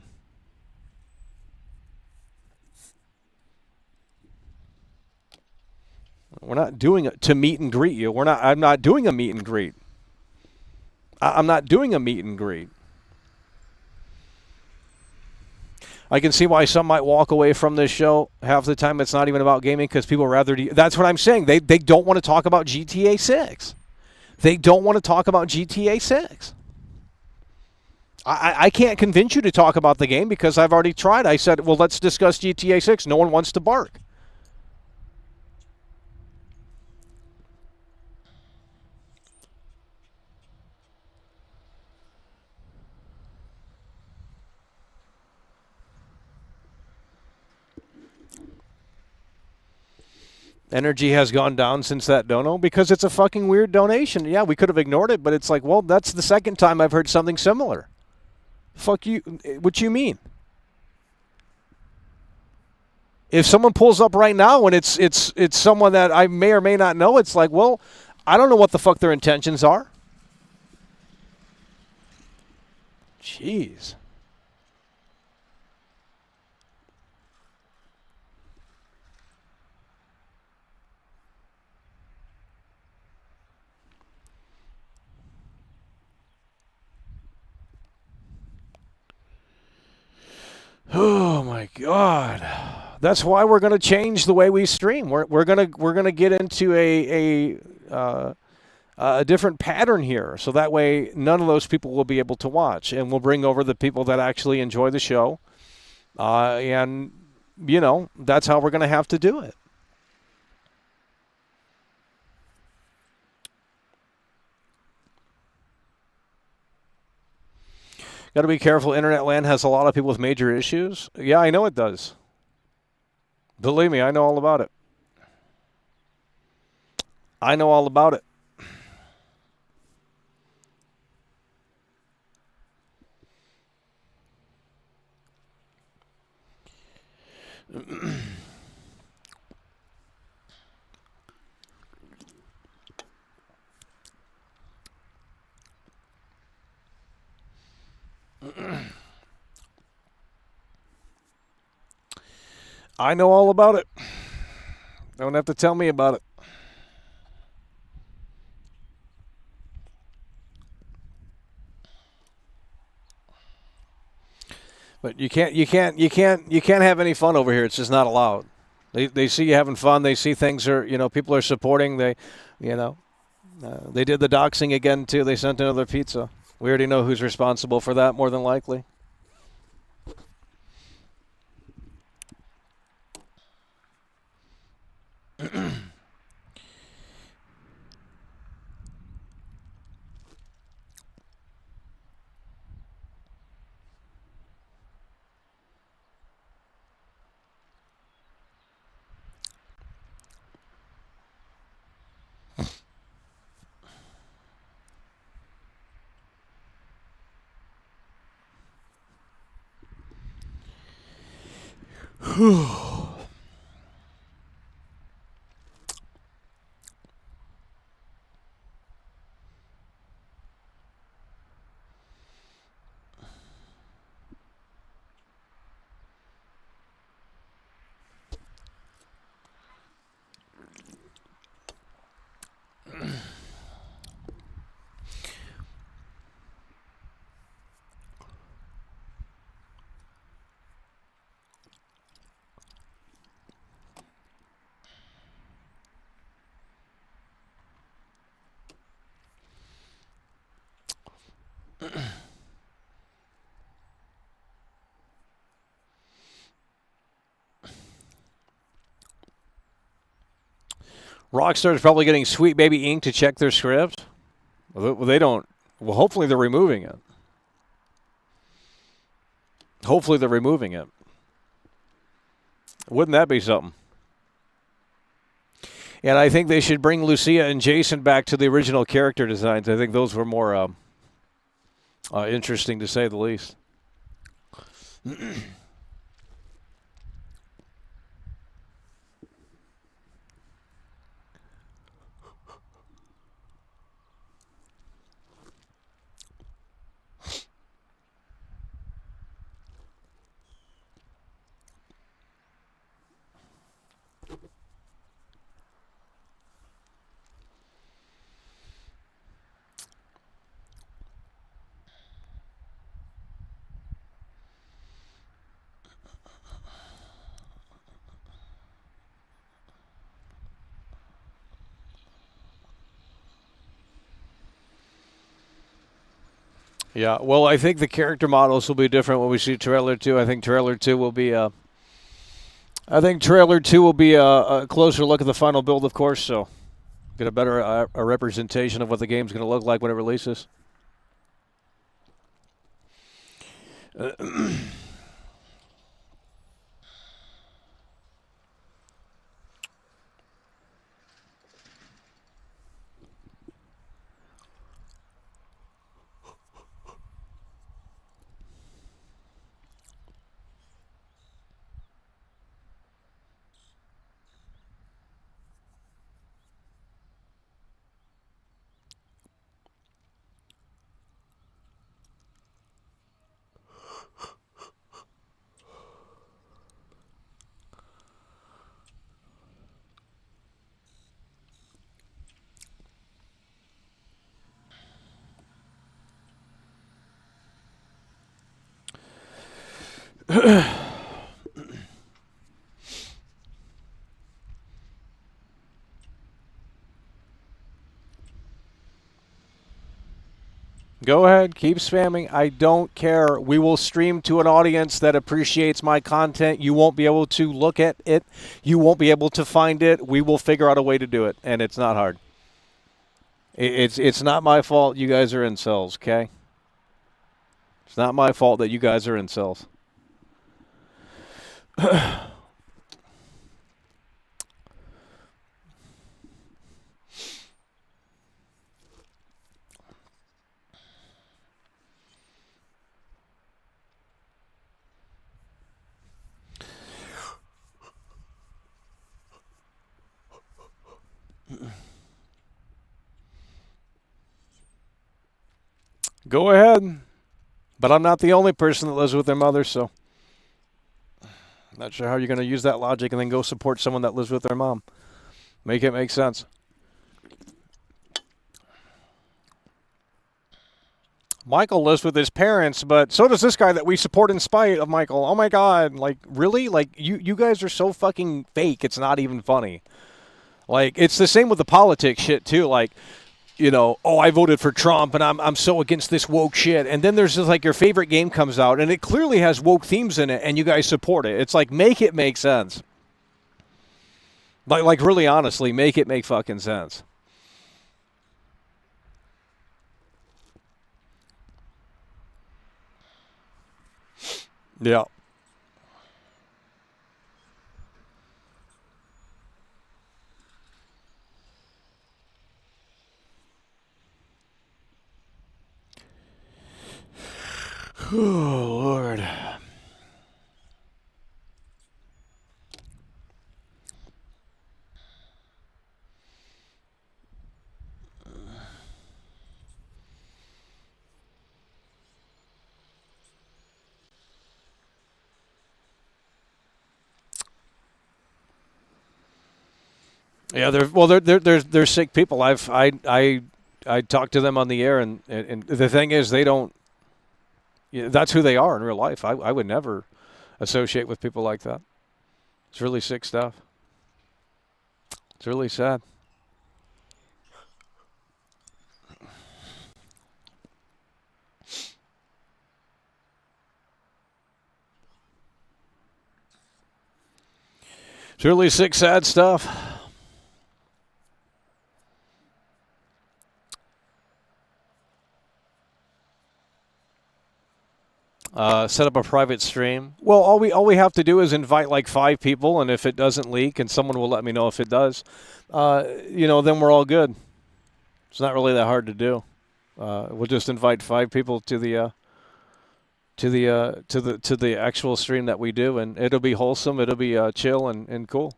We're not doing it to meet and greet you. I'm not doing a meet and greet. I'm not doing a meet and greet. I can see why some might walk away from this show. Half the time it's not even about gaming because people rather... That's what I'm saying. They don't want to talk about GTA 6. They don't want to talk about GTA 6. I can't convince you to talk about the game because I've already tried. I said, well, let's discuss GTA 6. No one wants to bark. Energy has gone down since that dono because it's a fucking weird donation. Yeah, we could have ignored it, but it's like, well, that's the second time I've heard something similar. Fuck you. What you mean? If someone pulls up right now and it's someone that I may or may not know, it's like, well, I don't know what the fuck their intentions are. Jeez. Oh my God, that's why we're going to change the way we stream. We're gonna get into a different pattern here, so that way none of those people will be able to watch, and we'll bring over the people that actually enjoy the show, and you know that's how we're going to have to do it. Got to be careful. Internet land has a lot of people with major issues. Yeah, I know it does. Believe me, I know all about it. I know all about it. I know all about it. Don't have to tell me about it. But you can't have any fun over here. It's just not allowed. They see you having fun. They see things are, people are supporting. They did the doxing again too. They sent another pizza. We already know who's responsible for that, more than likely. Rockstar's probably getting Sweet Baby Inc. to check their script. Well, they don't. Well, hopefully they're removing it. Hopefully they're removing it. Wouldn't that be something? And I think they should bring Lucia and Jason back to the original character designs. I think those were more interesting, to say the least. Yeah, well, I think the character models will be different when we see trailer 2. I think trailer 2 will be a closer look at the final build, of course, so get a better a representation of what the game's going to look like when it releases. Go ahead, keep spamming. I don't care. We will stream to an audience that appreciates my content. You won't be able to look at it. You won't be able to find it. We will figure out a way to do it, and it's not hard. It's not my fault you guys are incels, okay? It's not my fault that you guys are incels. Go ahead. But I'm not the only person that lives with their mother, so Not sure how you're going to use that logic and then go support someone that lives with their mom. Make it make sense. Michael lives with his parents, but so does this guy that we support in spite of Michael. Oh my God. Like, really? Like, you guys are so fucking fake. It's not even funny. Like, it's the same with the politics shit, too. Like, you know, oh, I voted for Trump, and I'm so against this woke shit. And then there's just, like, your favorite game comes out, and it clearly has woke themes in it, and you guys support it. It's like, make it make sense. Like really honestly, make it make fucking sense. Yeah. Oh, Lord. Yeah, they're sick people. I talk to them on the air, and the thing is, they don't. Yeah, that's who they are in real life. I would never associate with people like that. It's really sick stuff. It's really sad. It's really sick, sad stuff. Set up a private stream. Well, all we have to do is invite like 5 people, and if it doesn't leak, and someone will let me know if it does, then we're all good. It's not really that hard to do. We'll just invite 5 people to the actual stream that we do, and it'll be wholesome. It'll be chill and cool.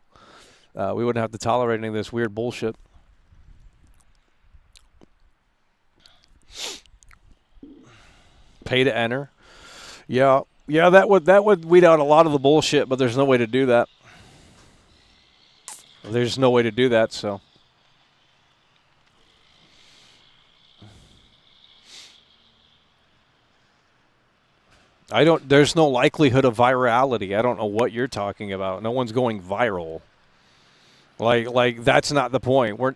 We wouldn't have to tolerate any of this weird bullshit. Pay to enter. Yeah, that would weed out a lot of the bullshit, but there's no way to do that. There's no way to do that, so. There's no likelihood of virality. I don't know what you're talking about. No one's going viral. Like that's not the point. We're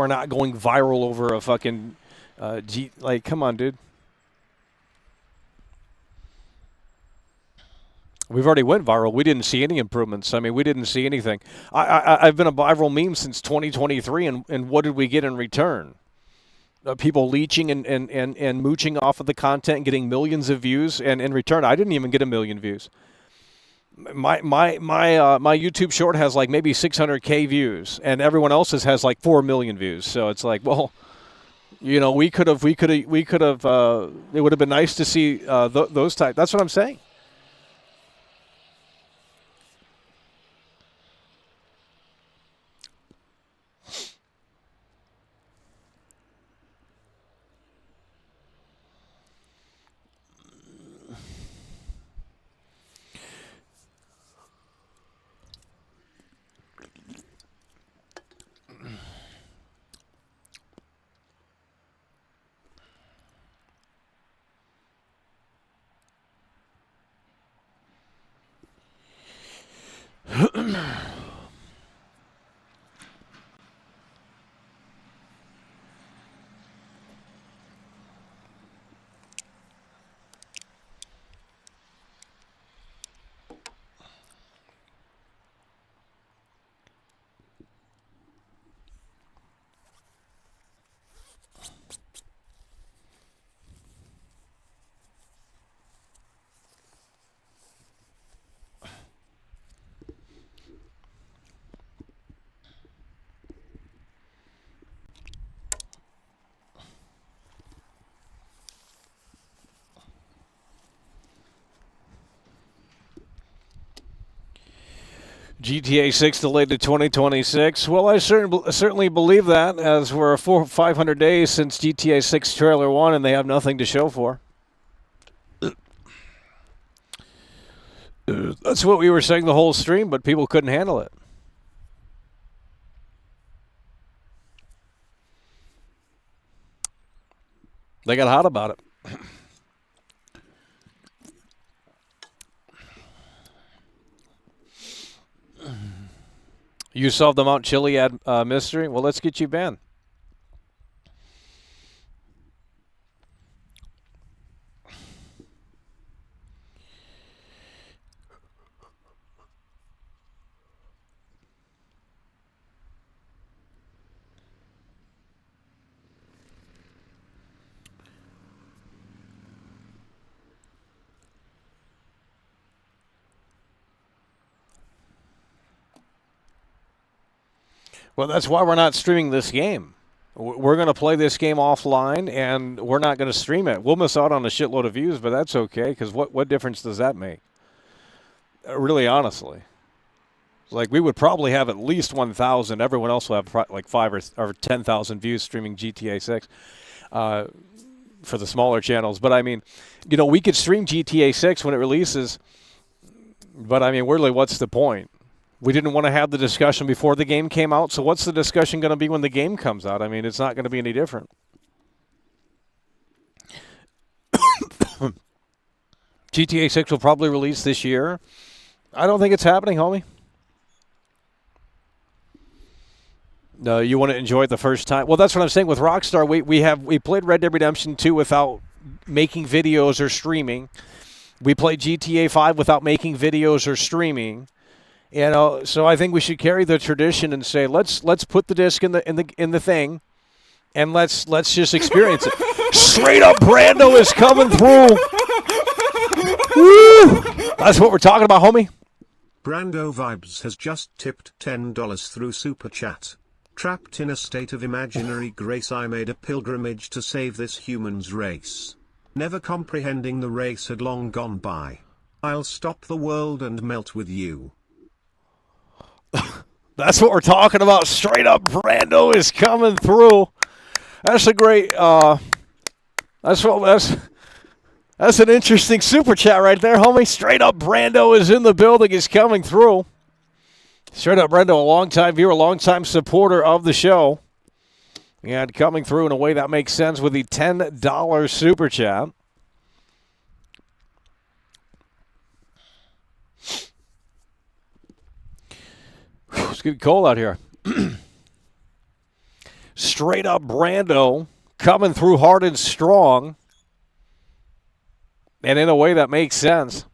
not going viral over a fucking come on, dude. We've already went viral. We didn't see any improvements. I mean, we didn't see anything. I've been a viral meme since 2023, and what did we get in return? People leeching and mooching off of the content and getting millions of views, and in return, I didn't even get 1 million views. My YouTube short has like maybe 600K views, and everyone else's has like 4 million views. So it's like, well, we could have. It would have been nice to see those type. That's what I'm saying. GTA 6 delayed to 2026. Well, I certainly believe that, as we're 500 days since GTA 6 trailer 1, and they have nothing to show for. That's what we were saying the whole stream, but people couldn't handle it. They got hot about it. You solved the Mount Chiliad mystery? Well, let's get you banned. Well, that's why we're not streaming this game. We're going to play this game offline, and we're not going to stream it. We'll miss out on a shitload of views, but that's okay, because what difference does that make? Really, honestly. Like, we would probably have at least 1,000. Everyone else will have like 5 or 10,000 views streaming GTA 6 for the smaller channels. But, I mean, you know, we could stream GTA 6 when it releases, but, I mean, really, what's the point? We didn't want to have the discussion before the game came out, so what's the discussion going to be when the game comes out? I mean, it's not going to be any different. GTA 6 will probably release this year. I don't think it's happening, homie. No, you want to enjoy it the first time. Well, that's what I'm saying with Rockstar. We played Red Dead Redemption 2 without making videos or streaming. We played GTA 5 without making videos or streaming. You know, so I think we should carry the tradition and say let's put the disc in the thing, and let's just experience it. Straight up, Brando is coming through. Woo! That's what we're talking about, homie. Brando Vibes has just tipped $10 through Super Chat. Trapped in a state of imaginary grace, I made a pilgrimage to save this human's race. Never comprehending the race had long gone by. I'll stop the world and melt with you. That's what we're talking about. Straight up, Brando is coming through. That's a great. That's an interesting super chat right there, homie. Straight up, Brando is in the building. Is coming through. Straight up, Brando, a long-time viewer, a long-time supporter of the show, and coming through in a way that makes sense with the $10 super chat. It's getting cold out here. Straight up Brando coming through hard and strong, and in a way that makes sense.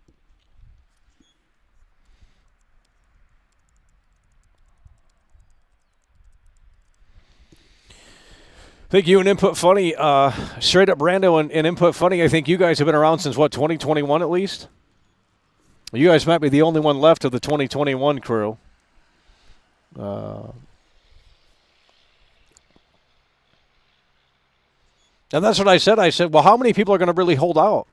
I think you and Input Funny, straight up Brando and Input Funny, I think you guys have been around since, what, 2021 at least? You guys might be the only one left of the 2021 crew. And that's what I said. I said, well, how many people are going to really hold out?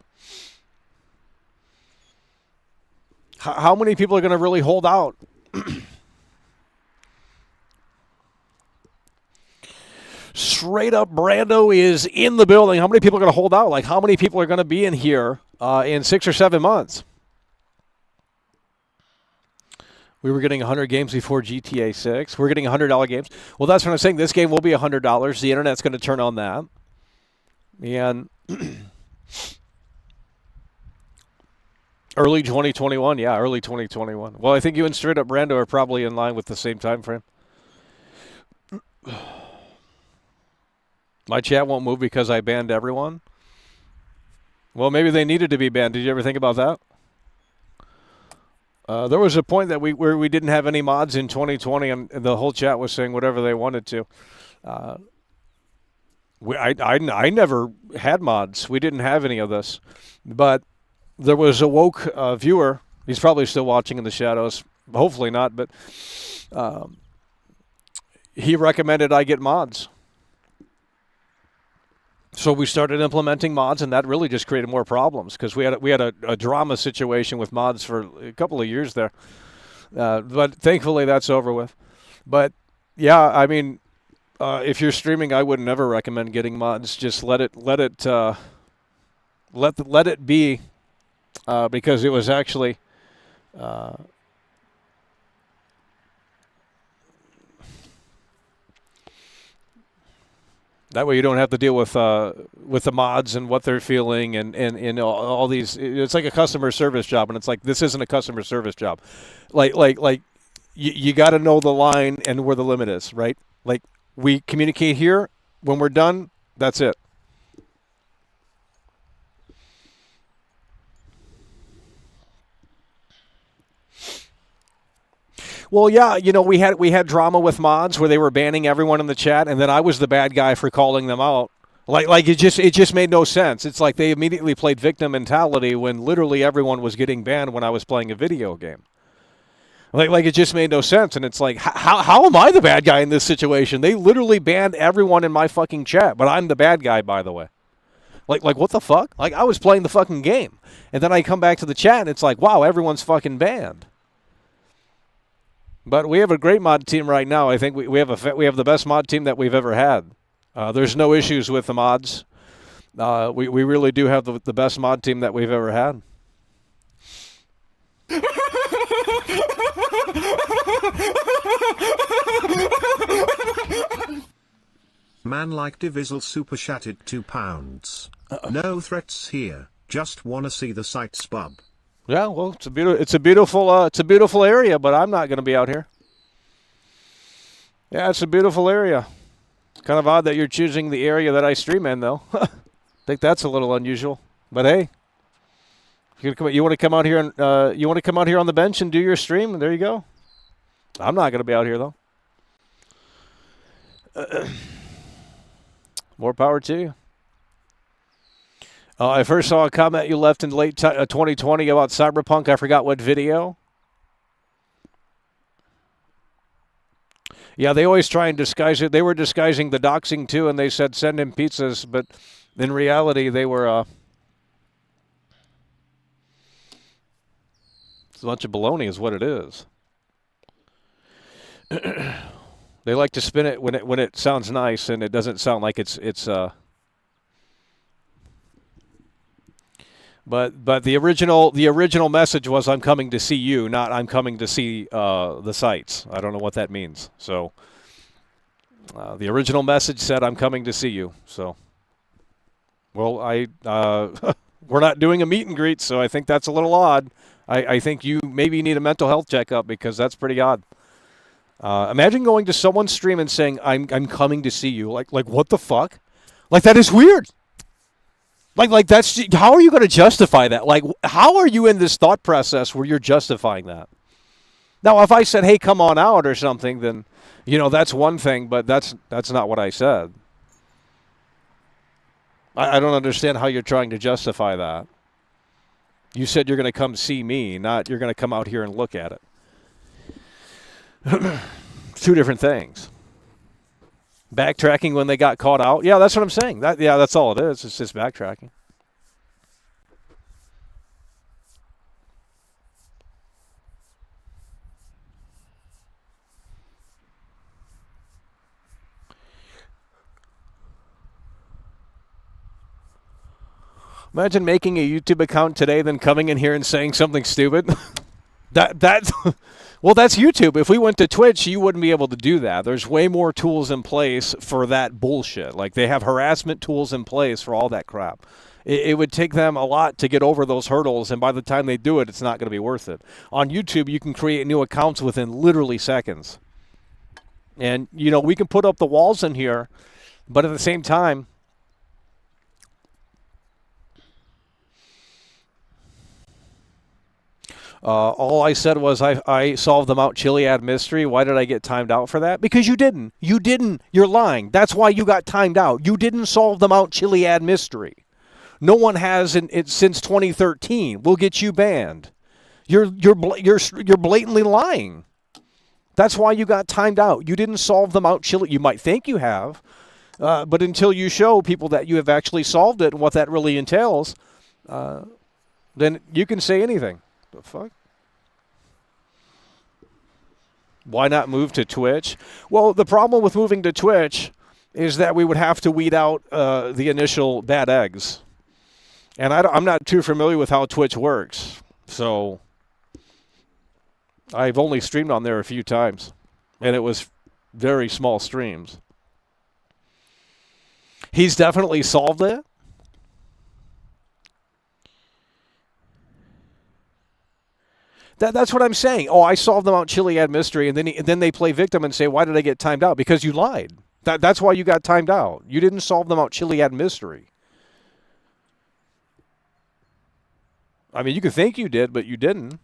How many people are going to really hold out? Straight up Brando is in the building. How many people are going to hold out? Like, how many people are going to be in here in 6 or 7 months? We were getting 100 games before GTA 6. We're getting $100 games. Well, that's what I'm saying. This game will be $100. The internet's going to turn on that. And early 2021. Yeah, early 2021. Well, I think you and Straight Up Brando are probably in line with the same time frame. My chat won't move because I banned everyone. Well, maybe they needed to be banned. Did you ever think about that? There was a point that where we didn't have any mods in 2020, and the whole chat was saying whatever they wanted to. I never had mods. We didn't have any of this. But there was a woke viewer. He's probably still watching in the shadows. Hopefully not, but he recommended I get mods. So we started implementing mods, and that really just created more problems because we had a drama situation with mods for a couple of years there. But thankfully, that's over with. But yeah, I mean, if you're streaming, I would never recommend getting mods. Just let it be, because it was actually That way you don't have to deal with the mods and what they're feeling and all these. It's like a customer service job, and it's like this isn't a customer service job. Like you got to know the line and where the limit is, right? Like we communicate here. When we're done, that's it. Well, yeah, we had drama with mods where they were banning everyone in the chat, and then I was the bad guy for calling them out. Like it just made no sense. It's like they immediately played victim mentality when literally everyone was getting banned when I was playing a video game. Like it just made no sense, and it's like how am I the bad guy in this situation? They literally banned everyone in my fucking chat, but I'm the bad guy, by the way. Like what the fuck? Like I was playing the fucking game, and then I come back to the chat, and it's like, wow, everyone's fucking banned. But we have a great mod team right now. I think we have the best mod team that we've ever had. There's no issues with the mods. We really do have the best mod team that we've ever had. Man like Divizzle super chatted £2. No threats here. Just wanna see the sights, bub. Yeah, well, it's a beautiful area, but I'm not going to be out here. Yeah, it's a beautiful area. It's kind of odd that you're choosing the area that I stream in, though. I think that's a little unusual. But hey, you want to come out here and you want to come out here on the bench and do your stream? There you go. I'm not going to be out here though. More power to you. I first saw a comment you left in late 2020 about Cyberpunk. I forgot what video. Yeah, they always try and disguise it. They were disguising the doxing too, and they said send him pizzas, but in reality they were it's a bunch of baloney is what it is. They like to spin it when it sounds nice, and it doesn't sound like it's But the original message was I'm coming to see you, not I'm coming to see the sites. I don't know what that means. So the original message said I'm coming to see you. So, well, we're not doing a meet and greet, so I think that's a little odd. I think you maybe need a mental health checkup because that's pretty odd. Imagine going to someone's stream and saying I'm coming to see you. Like what the fuck? Like that is weird. Like that's how are you going to justify that? Like how are you in this thought process where you're justifying that? Now, if I said, "Hey, come on out" or something, then that's one thing, but that's not what I said. I don't understand how you're trying to justify that. You said you're going to come see me, not you're going to come out here and look at it. Two different things. Backtracking when they got caught out. Yeah, that's what I'm saying. That's all it is. It's just backtracking. Imagine making a YouTube account today, then coming in here and saying something stupid. That's well, that's YouTube. If we went to Twitch, you wouldn't be able to do that. There's way more tools in place for that bullshit. Like they have harassment tools in place for all that crap. It would take them a lot to get over those hurdles, and by the time they do it, it's not going to be worth it. On YouTube, you can create new accounts within literally seconds. And, we can put up the walls in here, but at the same time, all I said was I solved the Mount Chiliad mystery. Why did I get timed out for that? Because you didn't. You didn't. You're lying. That's why you got timed out. You didn't solve the Mount Chiliad mystery. No one has since 2013. We'll get you banned. You're blatantly lying. That's why you got timed out. You didn't solve the Mount Chiliad. You might think you have, but until you show people that you have actually solved it and what that really entails, then you can say anything. The fuck? Why not move to Twitch? Well, the problem with moving to Twitch is that we would have to weed out the initial bad eggs. And I'm not too familiar with how Twitch works. So I've only streamed on there a few times, and it was very small streams. He's definitely solved it. That's what I'm saying. Oh, I solved the Mount Chiliad mystery, and then they play victim and say, why did I get timed out? Because you lied. That's why you got timed out. You didn't solve the Mount Chiliad mystery. I mean, you could think you did, but you didn't.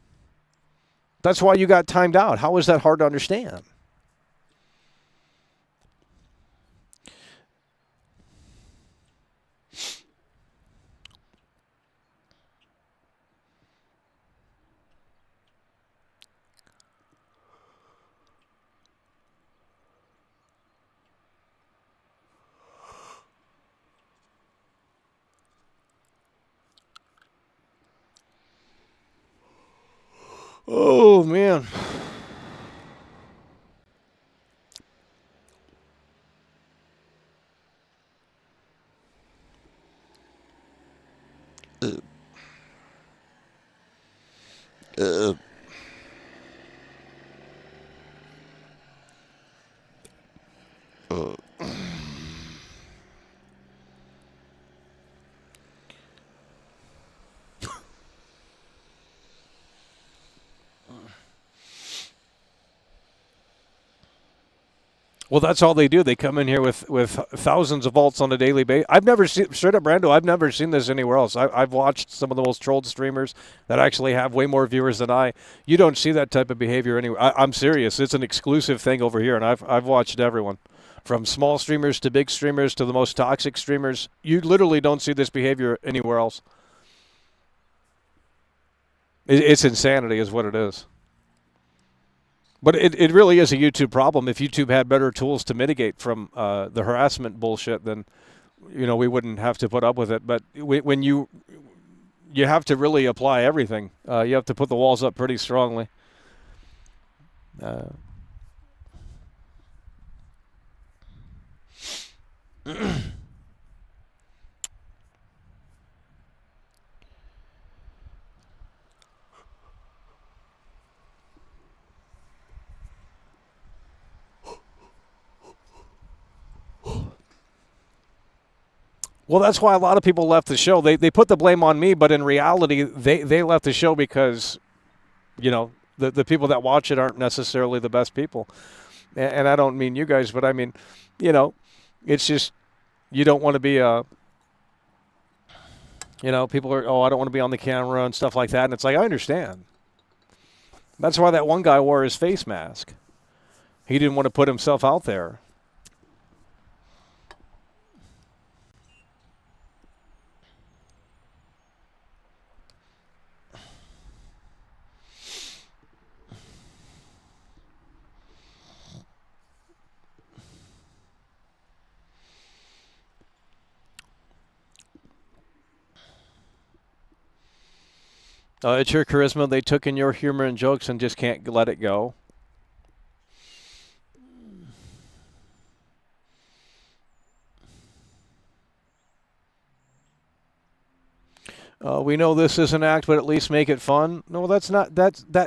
That's why you got timed out. How is that hard to understand? Oh, man. Well, that's all they do. They come in here with thousands of volts on a daily basis. I've never seen, straight up, Brando, I've never seen this anywhere else. I've watched some of the most trolled streamers that actually have way more viewers than I. You don't see that type of behavior anywhere. I'm serious. It's an exclusive thing over here, and I've watched everyone. From small streamers to big streamers to the most toxic streamers. You literally don't see this behavior anywhere else. It's insanity is what it is. But it really is a YouTube problem. If YouTube had better tools to mitigate from the harassment bullshit, then we wouldn't have to put up with it. But when you have to really apply everything, you have to put the walls up pretty strongly. Well, that's why a lot of people left the show. They put the blame on me, but in reality, they left the show because, the people that watch it aren't necessarily the best people. And I don't mean you guys, but I mean, it's just you don't want to be people are, I don't want to be on the camera and stuff like that. And it's like, I understand. That's why that one guy wore his face mask. He didn't want to put himself out there. It's your charisma. They took in your humor and jokes and just can't let it go. We know this is an act, but at least make it fun. No, that's not.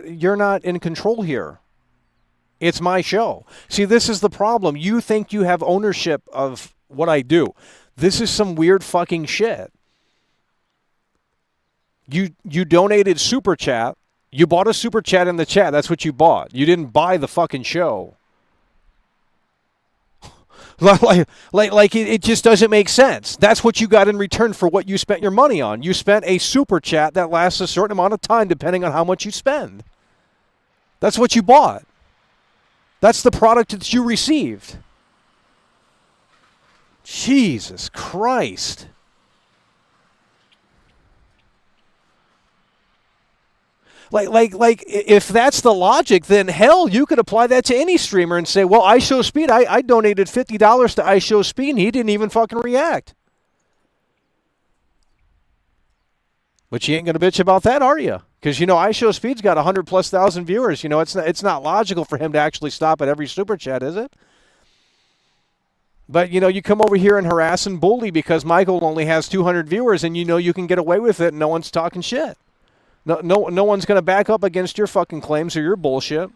You're not in control here. It's my show. See, this is the problem. You think you have ownership of what I do. This is some weird fucking shit. You donated Super Chat. You bought a Super Chat in the chat. That's what you bought. You didn't buy the fucking show. Like it just doesn't make sense. That's what you got in return for what you spent your money on. You spent a Super Chat that lasts a certain amount of time depending on how much you spend. That's what you bought. That's the product that you received. Jesus Christ. Like, if that's the logic, then hell, you could apply that to any streamer and say, well, iShowSpeed, I donated $50 to iShowSpeed, and he didn't even fucking react. But you ain't going to bitch about that, are you? Because, iShowSpeed's got 100,000+ viewers. It's not logical for him to actually stop at every Super Chat, is it? But, you come over here and harass and bully because Michael only has 200 viewers, and you can get away with it and no one's talking shit. No one's going to back up against your fucking claims or your bullshit.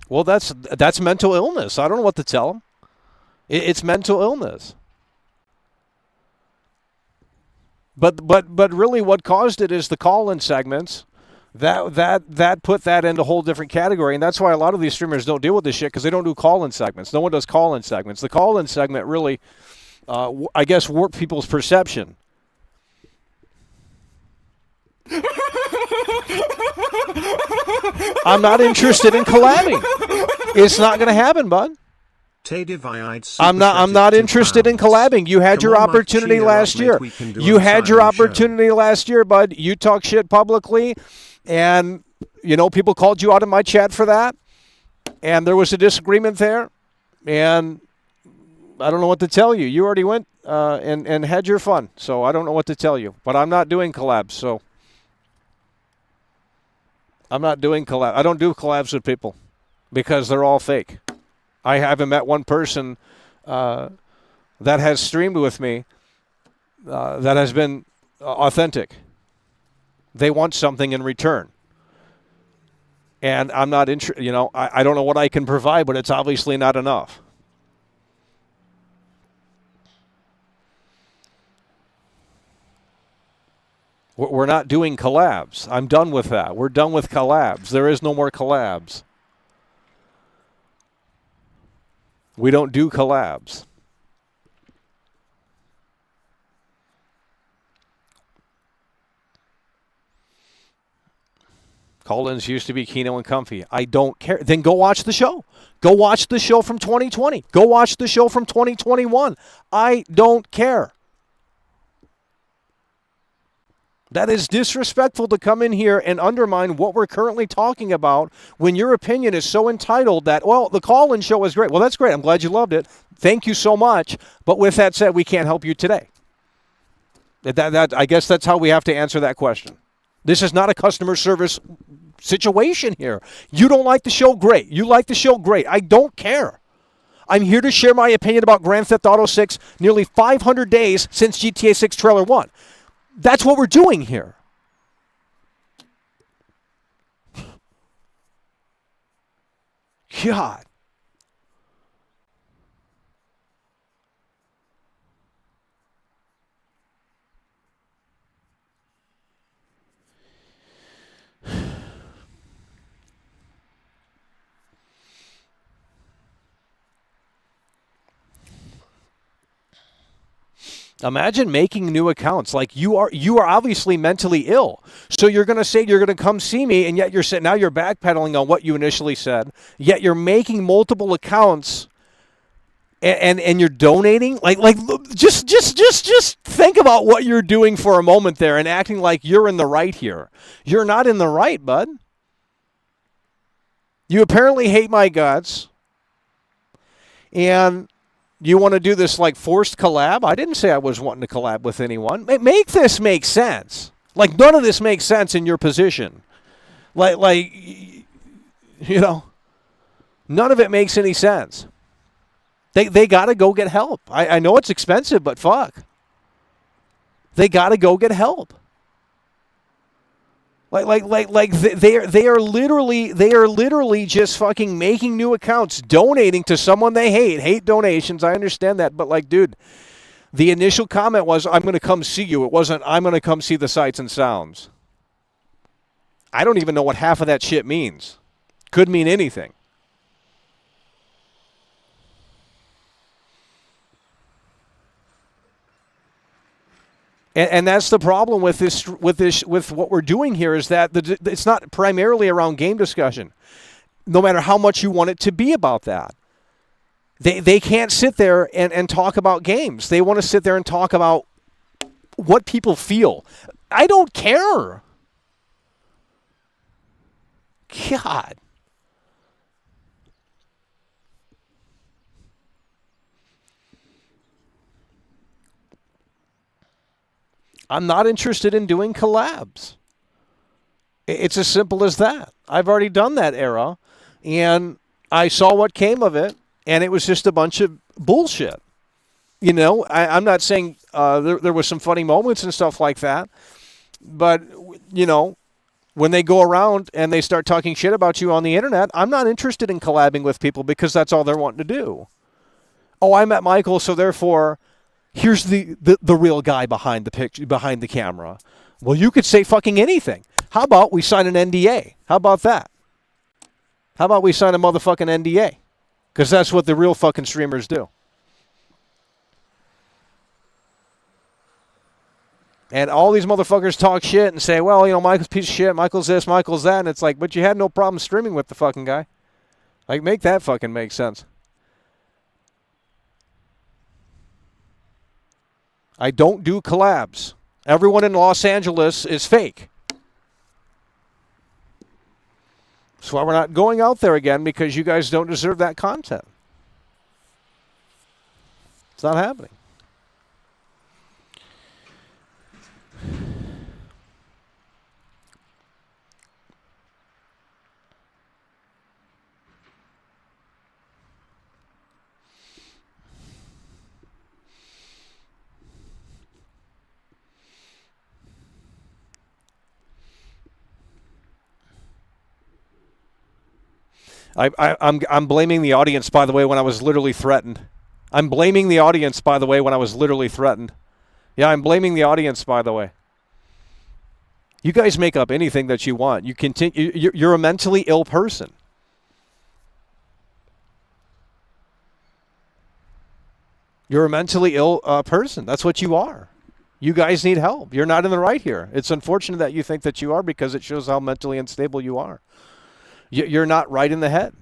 Well, that's mental illness. I don't know what to tell them. It's mental illness. But really, what caused it is the call-in segments. That put that into a whole different category, and that's why a lot of these streamers don't deal with this shit, because they don't do call-in segments. No one does call-in segments. The call-in segment really, I guess, warped people's perception. I'm not interested in collabing. It's not going to happen, bud. I'm not interested in collabing. You had your opportunity last year. You had your opportunity last year, bud. You talk shit publicly, and people called you out in my chat for that, and there was a disagreement there, and I don't know what to tell you. You already went and had your fun, so I don't know what to tell you. But I'm not doing collabs, so I'm not doing collabs. I don't do collabs with people because they're all fake. I haven't met one person that has streamed with me that has been authentic. They want something in return. And I'm not interested, I don't know what I can provide, but it's obviously not enough. We're not doing collabs. I'm done with that. We're done with collabs. There is no more collabs. We don't do collabs. Call-ins used to be Keno and Comfy. I don't care. Then go watch the show. Go watch the show from 2020. Go watch the show from 2021. I don't care. That is disrespectful to come in here and undermine what we're currently talking about when your opinion is so entitled that, well, the call-in show was great. Well, that's great. I'm glad you loved it. Thank you so much. But with that said, we can't help you today. I guess that's how we have to answer that question. This is not a customer service situation here. You don't like the show? Great. You like the show? Great. I don't care. I'm here to share my opinion about Grand Theft Auto 6 nearly 500 days since GTA 6 Trailer 1. That's what we're doing here. God. Imagine making new accounts. Like you are obviously mentally ill. So you're going to say you're going to come see me, and yet now you're backpedaling on what you initially said. Yet you're making multiple accounts, and you're donating. Like just think about what you're doing for a moment there, and acting like you're in the right here. You're not in the right, bud. You apparently hate my guts, and you want to do this like forced collab? I didn't say I was wanting to collab with anyone. Make this make sense. Like none of this makes sense in your position. Like none of it makes any sense. They got to go get help. I know it's expensive, but fuck. They got to go get help. They are literally just fucking making new accounts, donating to someone they hate. Hate donations, I understand that, but dude, the initial comment was, I'm going to come see you. It wasn't, I'm going to come see the sights and sounds. I don't even know what half of that shit means. Could mean anything. And that's the problem with what we're doing here is that it's not primarily around game discussion, no matter how much you want it to be about that. They can't sit there and talk about games. They want to sit there and talk about what people feel. I don't care. God. I'm not interested in doing collabs. It's as simple as that. I've already done that era, and I saw what came of it, and it was just a bunch of bullshit. You know, I'm not saying there was some funny moments and stuff like that, but, you know, when they go around and they start talking shit about you on the internet, I'm not interested in collabing with people because that's all they're wanting to do. Oh, I met Michael, so therefore, here's the real guy behind the picture, behind the camera. Well, you could say fucking anything. How about we sign an NDA? How about that? How about we sign a motherfucking NDA? Because that's what the real fucking streamers do. And all these motherfuckers talk shit and say, well, you know, Michael's a piece of shit, Michael's this, Michael's that. And it's like, but you had no problem streaming with the fucking guy. Like, make that fucking make sense. I don't do collabs. Everyone in Los Angeles is fake. That's why we're not going out there again, because you guys don't deserve that content. It's not happening. I'm blaming the audience, by the way, when I was literally threatened. I'm blaming the audience, by the way, when I was literally threatened. Yeah, I'm blaming the audience, by the way. You guys make up anything that you want. You continue. You're a mentally ill person. You're a mentally ill person. That's what you are. You guys need help. You're not in the right here. It's unfortunate that you think that you are, because it shows how mentally unstable you are. You're not right in the head.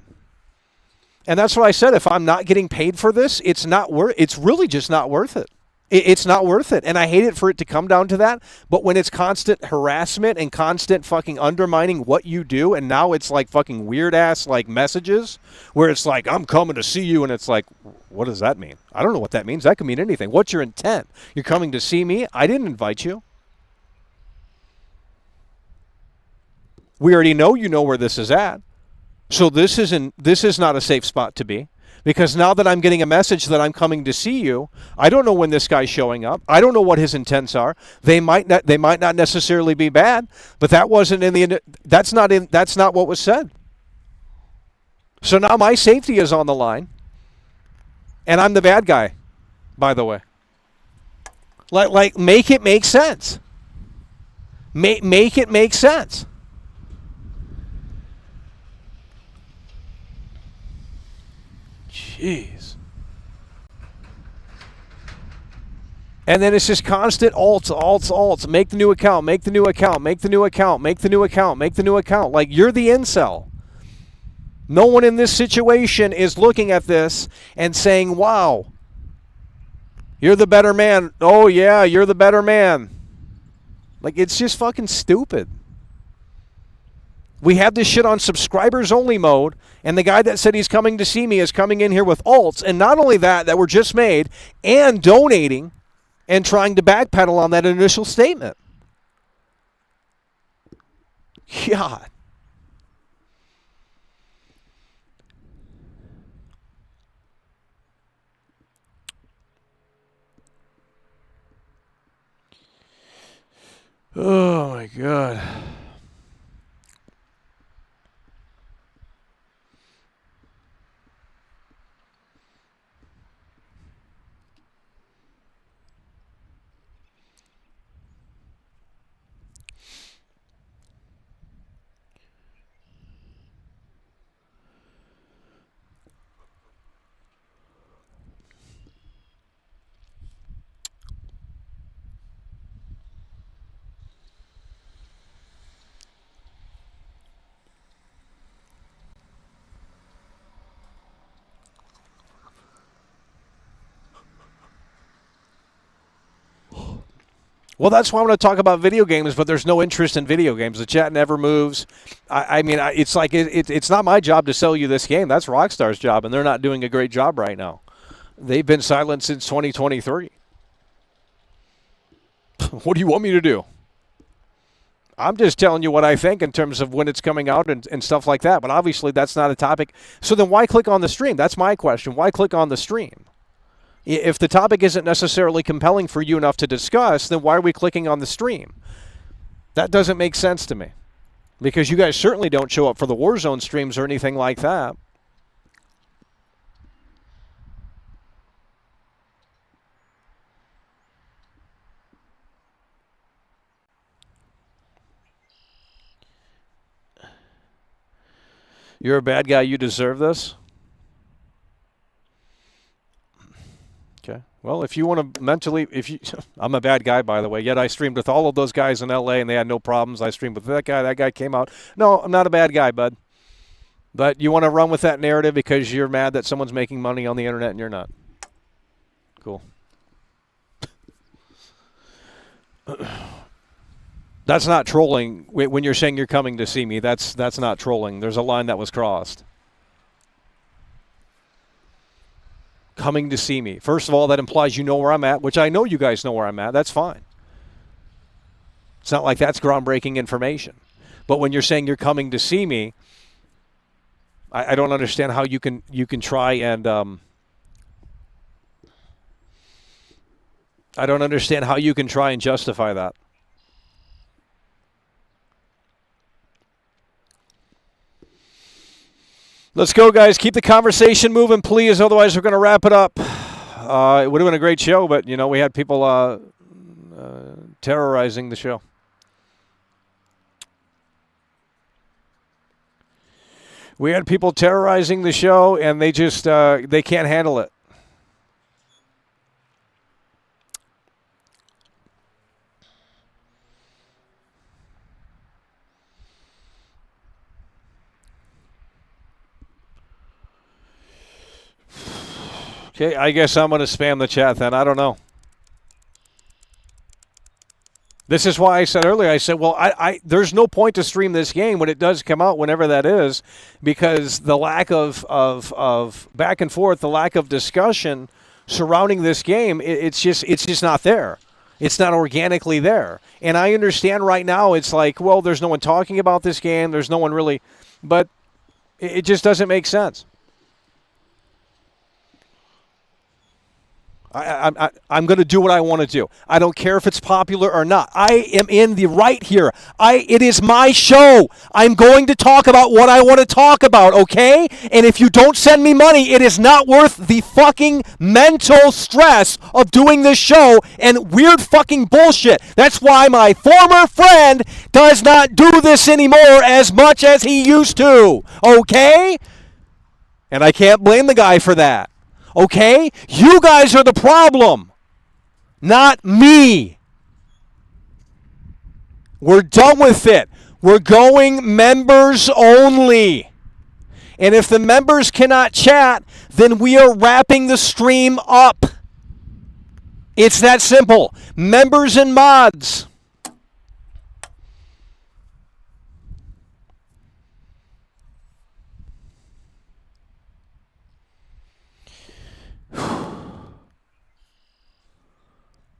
And that's what I said. If I'm not getting paid for this, it's really just not worth it. It's not worth it. And I hate it for it to come down to that. But when it's constant harassment and constant fucking undermining what you do, and now it's like fucking weird ass like messages where it's like, I'm coming to see you. And it's like, what does that mean? I don't know what that means. That could mean anything. What's your intent? You're coming to see me? I didn't invite you. We already know you know where this is at. So this is not a safe spot to be, because now that I'm getting a message that I'm coming to see you, I don't know when this guy's showing up. I don't know what his intents are. They might not necessarily be bad, but that wasn't in the that's not what was said. So now my safety is on the line, and I'm the bad guy, by the way. Like make it make sense. Make it make sense. Jeez. And then it's just constant alts. Make the new account, make the new account, make the new account, make the new account, make the new account. Like, you're the incel. No one in this situation is looking at this and saying, wow, you're the better man. Oh, yeah, you're the better man. Like, it's just fucking stupid. We have this shit on subscribers only mode, and the guy that said he's coming to see me is coming in here with alts, and not only that were just made, and donating and trying to backpedal on that initial statement. God. Oh my God. Well, that's why I want to talk about video games, but there's no interest in video games. The chat never moves. I mean, it's like it's not my job to sell you this game. That's Rockstar's job, and they're not doing a great job right now. They've been silent since 2023. What do you want me to do? I'm just telling you what I think in terms of when it's coming out and stuff like that. But obviously, that's not a topic. So then why click on the stream? That's my question. Why click on the stream? If the topic isn't necessarily compelling for you enough to discuss, then why are we clicking on the stream? That doesn't make sense to me. Because you guys certainly don't show up for the Warzone streams or anything like that. You're a bad guy. You deserve this. Okay. Well, if you want to mentally, I'm a bad guy, by the way. Yet I streamed with all of those guys in LA, and they had no problems. I streamed with that guy. That guy came out. No, I'm not a bad guy, bud. But you want to run with that narrative because you're mad that someone's making money on the internet and you're not. Cool. That's not trolling. When you're saying you're coming to see me, that's not trolling. There's a line that was crossed. Coming to see me. First of all, that implies you know where I'm at, which I know you guys know where I'm at. That's fine. It's not like that's groundbreaking information. But when you're saying you're coming to see me, I don't understand how you can try and I don't understand how you can try and justify that. Let's go, guys. Keep the conversation moving, please. Otherwise, we're going to wrap it up. It would have been a great show, but, we had people terrorizing the show. We had people terrorizing the show, and they just they can't handle it. Okay, I guess I'm going to spam the chat then. I don't know. This is why I said earlier, I said, well, there's no point to stream this game when it does come out, whenever that is, because the lack of back and forth, the lack of discussion surrounding this game, it's just not there. It's not organically there. And I understand right now it's like, well, there's no one talking about this game. There's no one really, but it just doesn't make sense. I'm going to do what I want to do. I don't care if it's popular or not. I am in the right here. It is my show. I'm going to talk about what I want to talk about, okay? And if you don't send me money, it is not worth the fucking mental stress of doing this show and weird fucking bullshit. That's why my former friend does not do this anymore as much as he used to, okay? And I can't blame the guy for that. Okay? You guys are the problem, not me. We're done with it. We're going members only. And if the members cannot chat, then we are wrapping the stream up. It's that simple. Members and mods.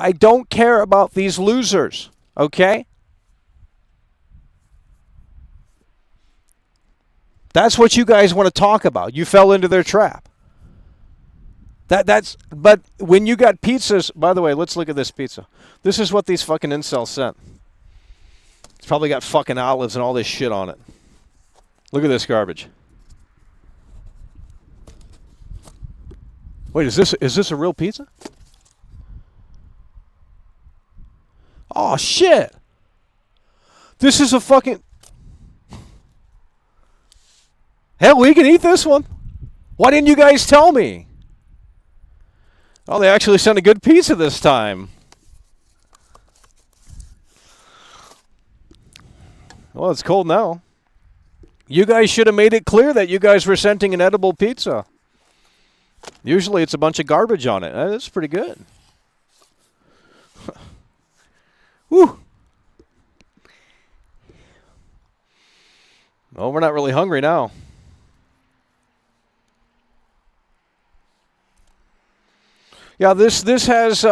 I don't care about these losers, okay? That's what you guys want to talk about. You fell into their trap. But when you got pizzas, by the way, let's look at this pizza. This is what these fucking incels sent. It's probably got fucking olives and all this shit on it. Look at this garbage. Wait, is this a real pizza? Oh, shit. This is a fucking... Hell, we can eat this one. Why didn't you guys tell me? Oh, they actually sent a good pizza this time. Well, it's cold now. You guys should have made it clear that you guys were sending an edible pizza. Usually it's a bunch of garbage on it. That's pretty good. Whew. Well, we're not really hungry now. Yeah, this has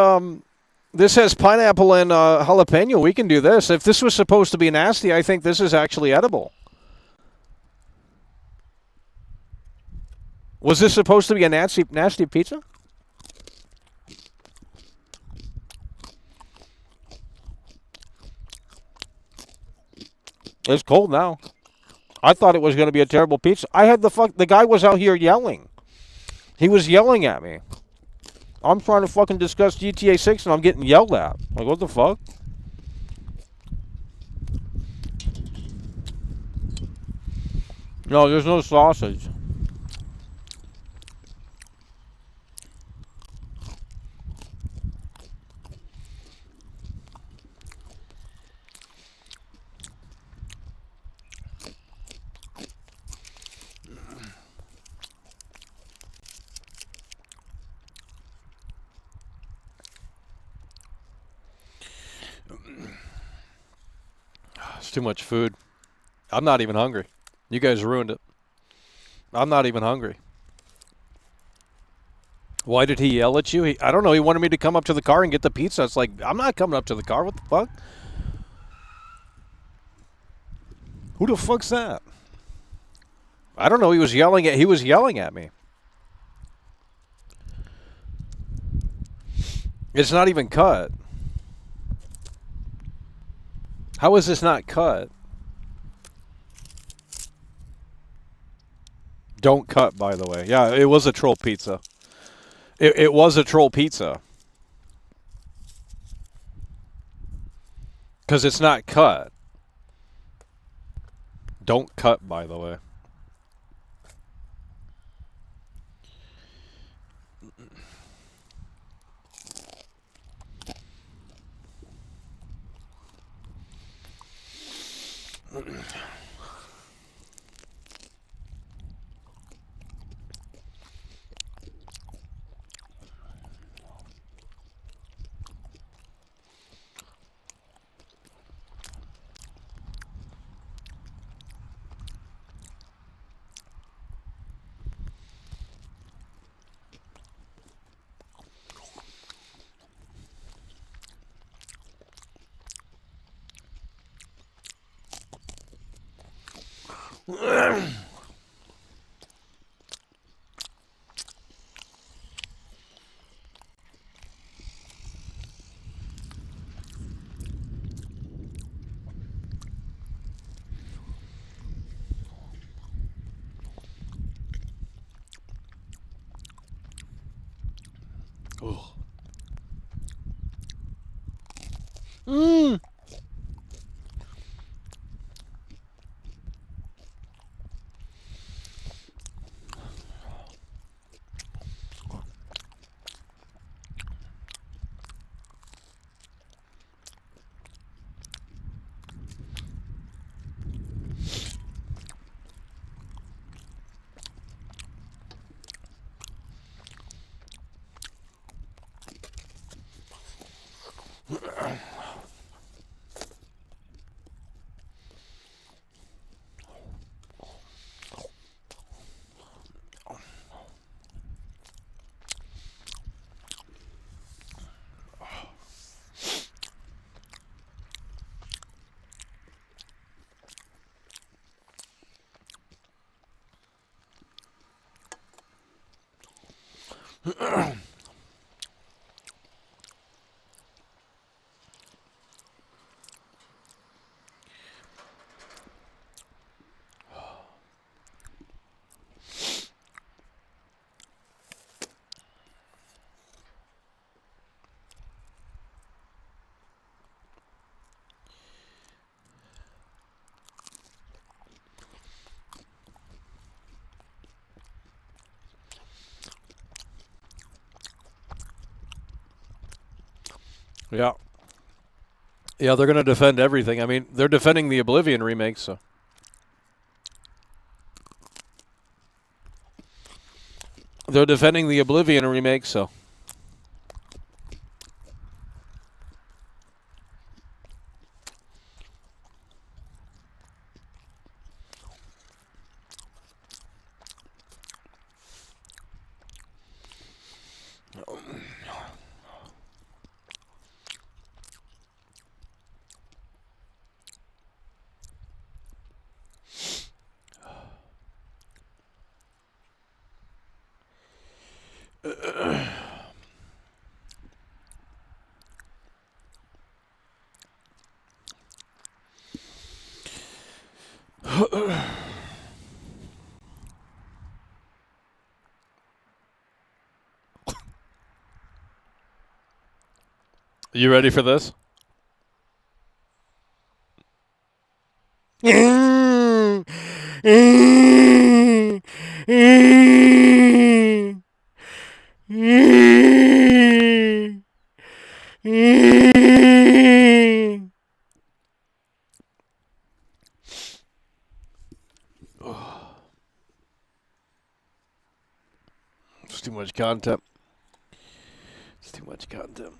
pineapple and jalapeno. We can do this. If this was supposed to be nasty, I think this is actually edible. Was this supposed to be a nasty pizza? It's cold now. I thought it was going to be a terrible pizza. I had the guy was out here yelling. He was yelling at me. I'm trying to fucking discuss GTA 6 and I'm getting yelled at. Like, what the fuck? No, there's no sausage. It's too much food. I'm not even hungry. You guys ruined it. I'm not even hungry. Why did he yell at you? I don't know. He wanted me to come up to the car and get the pizza. It's like, I'm not coming up to the car. What the fuck? Who the fuck's that? I don't know. He was yelling at me. It's not even cut. How is this not cut? Don't cut, by the way. Yeah, it was a troll pizza. It was a troll pizza. Because it's not cut. Don't cut, by the way. Mmm. Yeah. Yeah, they're going to defend everything. I mean, they're defending the Oblivion remake, so. They're defending the Oblivion remake, so. You ready for this? It's too much content. It's too much content.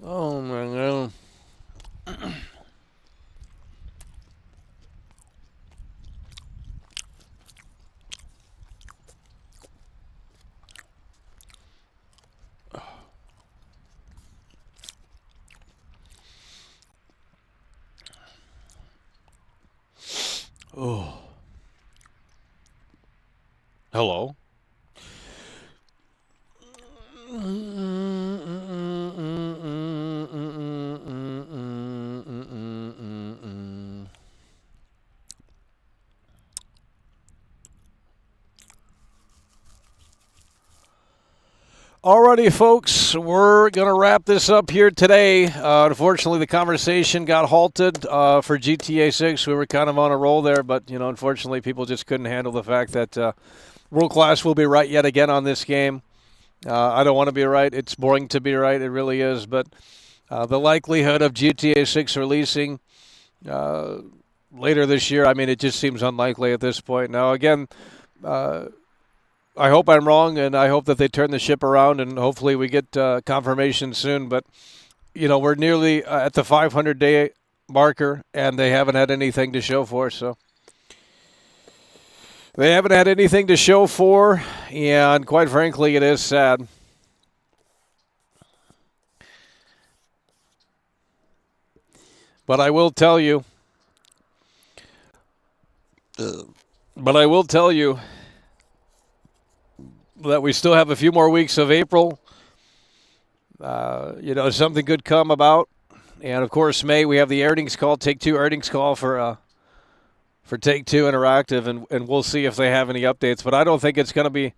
Oh my God. Oh. Hello. Alrighty, folks, we're going to wrap this up here today. Unfortunately, the conversation got halted for GTA 6. We were kind of on a roll there, but, unfortunately, people just couldn't handle the fact that World Class will be right yet again on this game. I don't want to be right. It's boring to be right. It really is. But the likelihood of GTA 6 releasing later this year, it just seems unlikely at this point. Now, again, I hope I'm wrong, and I hope that they turn the ship around, and hopefully we get confirmation soon. But, we're nearly at the 500-day marker, and they haven't had anything to show for. So they haven't had anything to show for, and quite frankly, it is sad. But I will tell you. That we still have a few more weeks of April. Something could come about. And, of course, May, we have the earnings call, Take-Two earnings call for Take-Two Interactive, and we'll see if they have any updates. But I don't think it's going to be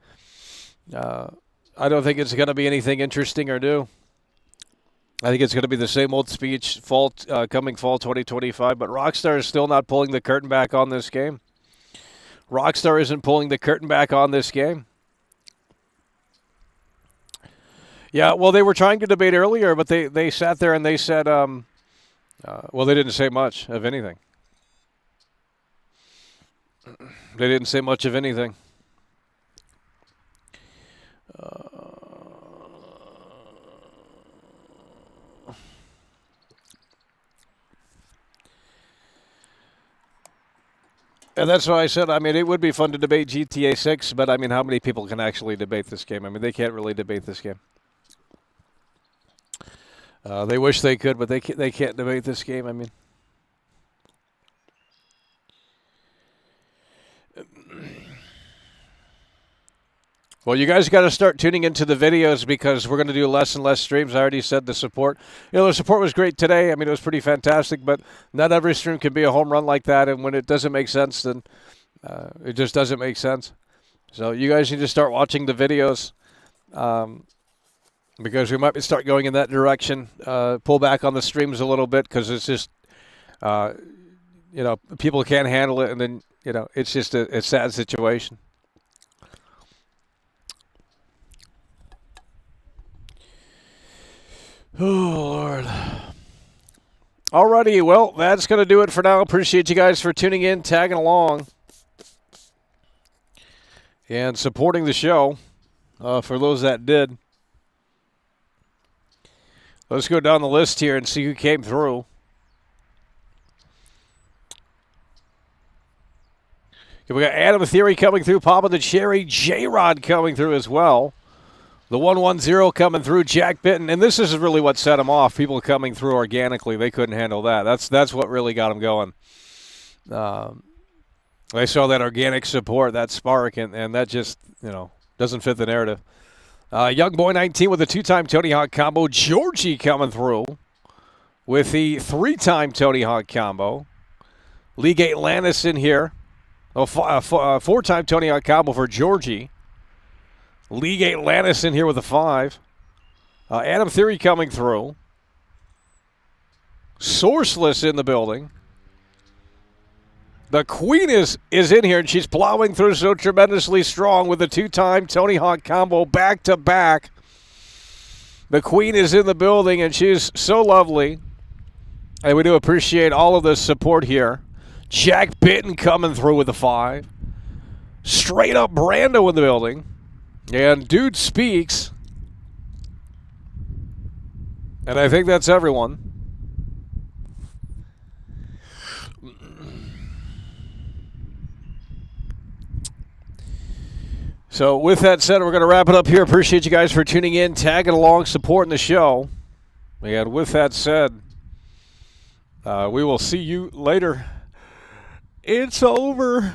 anything interesting or new. I think it's going to be the same old speech, coming fall 2025. But Rockstar is still not pulling the curtain back on this game. Rockstar isn't pulling the curtain back on this game. Yeah, well, they were trying to debate earlier, but they sat there and they said, they didn't say much of anything. They didn't say much of anything. And that's why I said, I mean, it would be fun to debate GTA 6, but I mean, how many people can actually debate this game? I mean, they can't really debate this game. They wish they could, but they can't debate this game. I mean, well, you guys got to start tuning into the videos because we're going to do less and less streams. I already said the support. You know, the support was great today. I mean, it was pretty fantastic, but not every stream can be a home run like that. And when it doesn't make sense, then it just doesn't make sense. So you guys need to start watching the videos because we might start going in that direction. Pull back on the streams a little bit because it's just, you know, people can't handle it. And then, you know, it's just a sad situation. Oh, Lord. Alrighty, well, that's going to do it for now. Appreciate you guys for tuning in, tagging along, and supporting the show for those that did. Let's go down the list here and see who came through. We got Adam Theory coming through, Papa the Cherry, J-Rod coming through as well. The 110 coming through, Jack Bitten, and this is really what set him off. People coming through organically, they couldn't handle that. That's what really got them going. They saw that organic support, that spark, and that just, you know, doesn't fit the narrative. Young Boy 19 with a 2-time Tony Hawk combo. Georgie coming through with the 3-time Tony Hawk combo. League 8 Lannis in here. A 4-time Tony Hawk combo for Georgie. League 8 Lannis in here with a 5. Adam Theory coming through. Sourceless in the building. The Queen is in here, and she's plowing through so tremendously strong with a 2-time Tony Hawk combo back-to-back. The Queen is in the building, and she's so lovely. And we do appreciate all of the support here. Jack Bitten coming through with a 5. Straight up Brando in the building. And Dude Speaks. And I think that's everyone. So with that said, we're going to wrap it up here. Appreciate you guys for tuning in, tagging along, supporting the show. And with that said, we will see you later. It's over.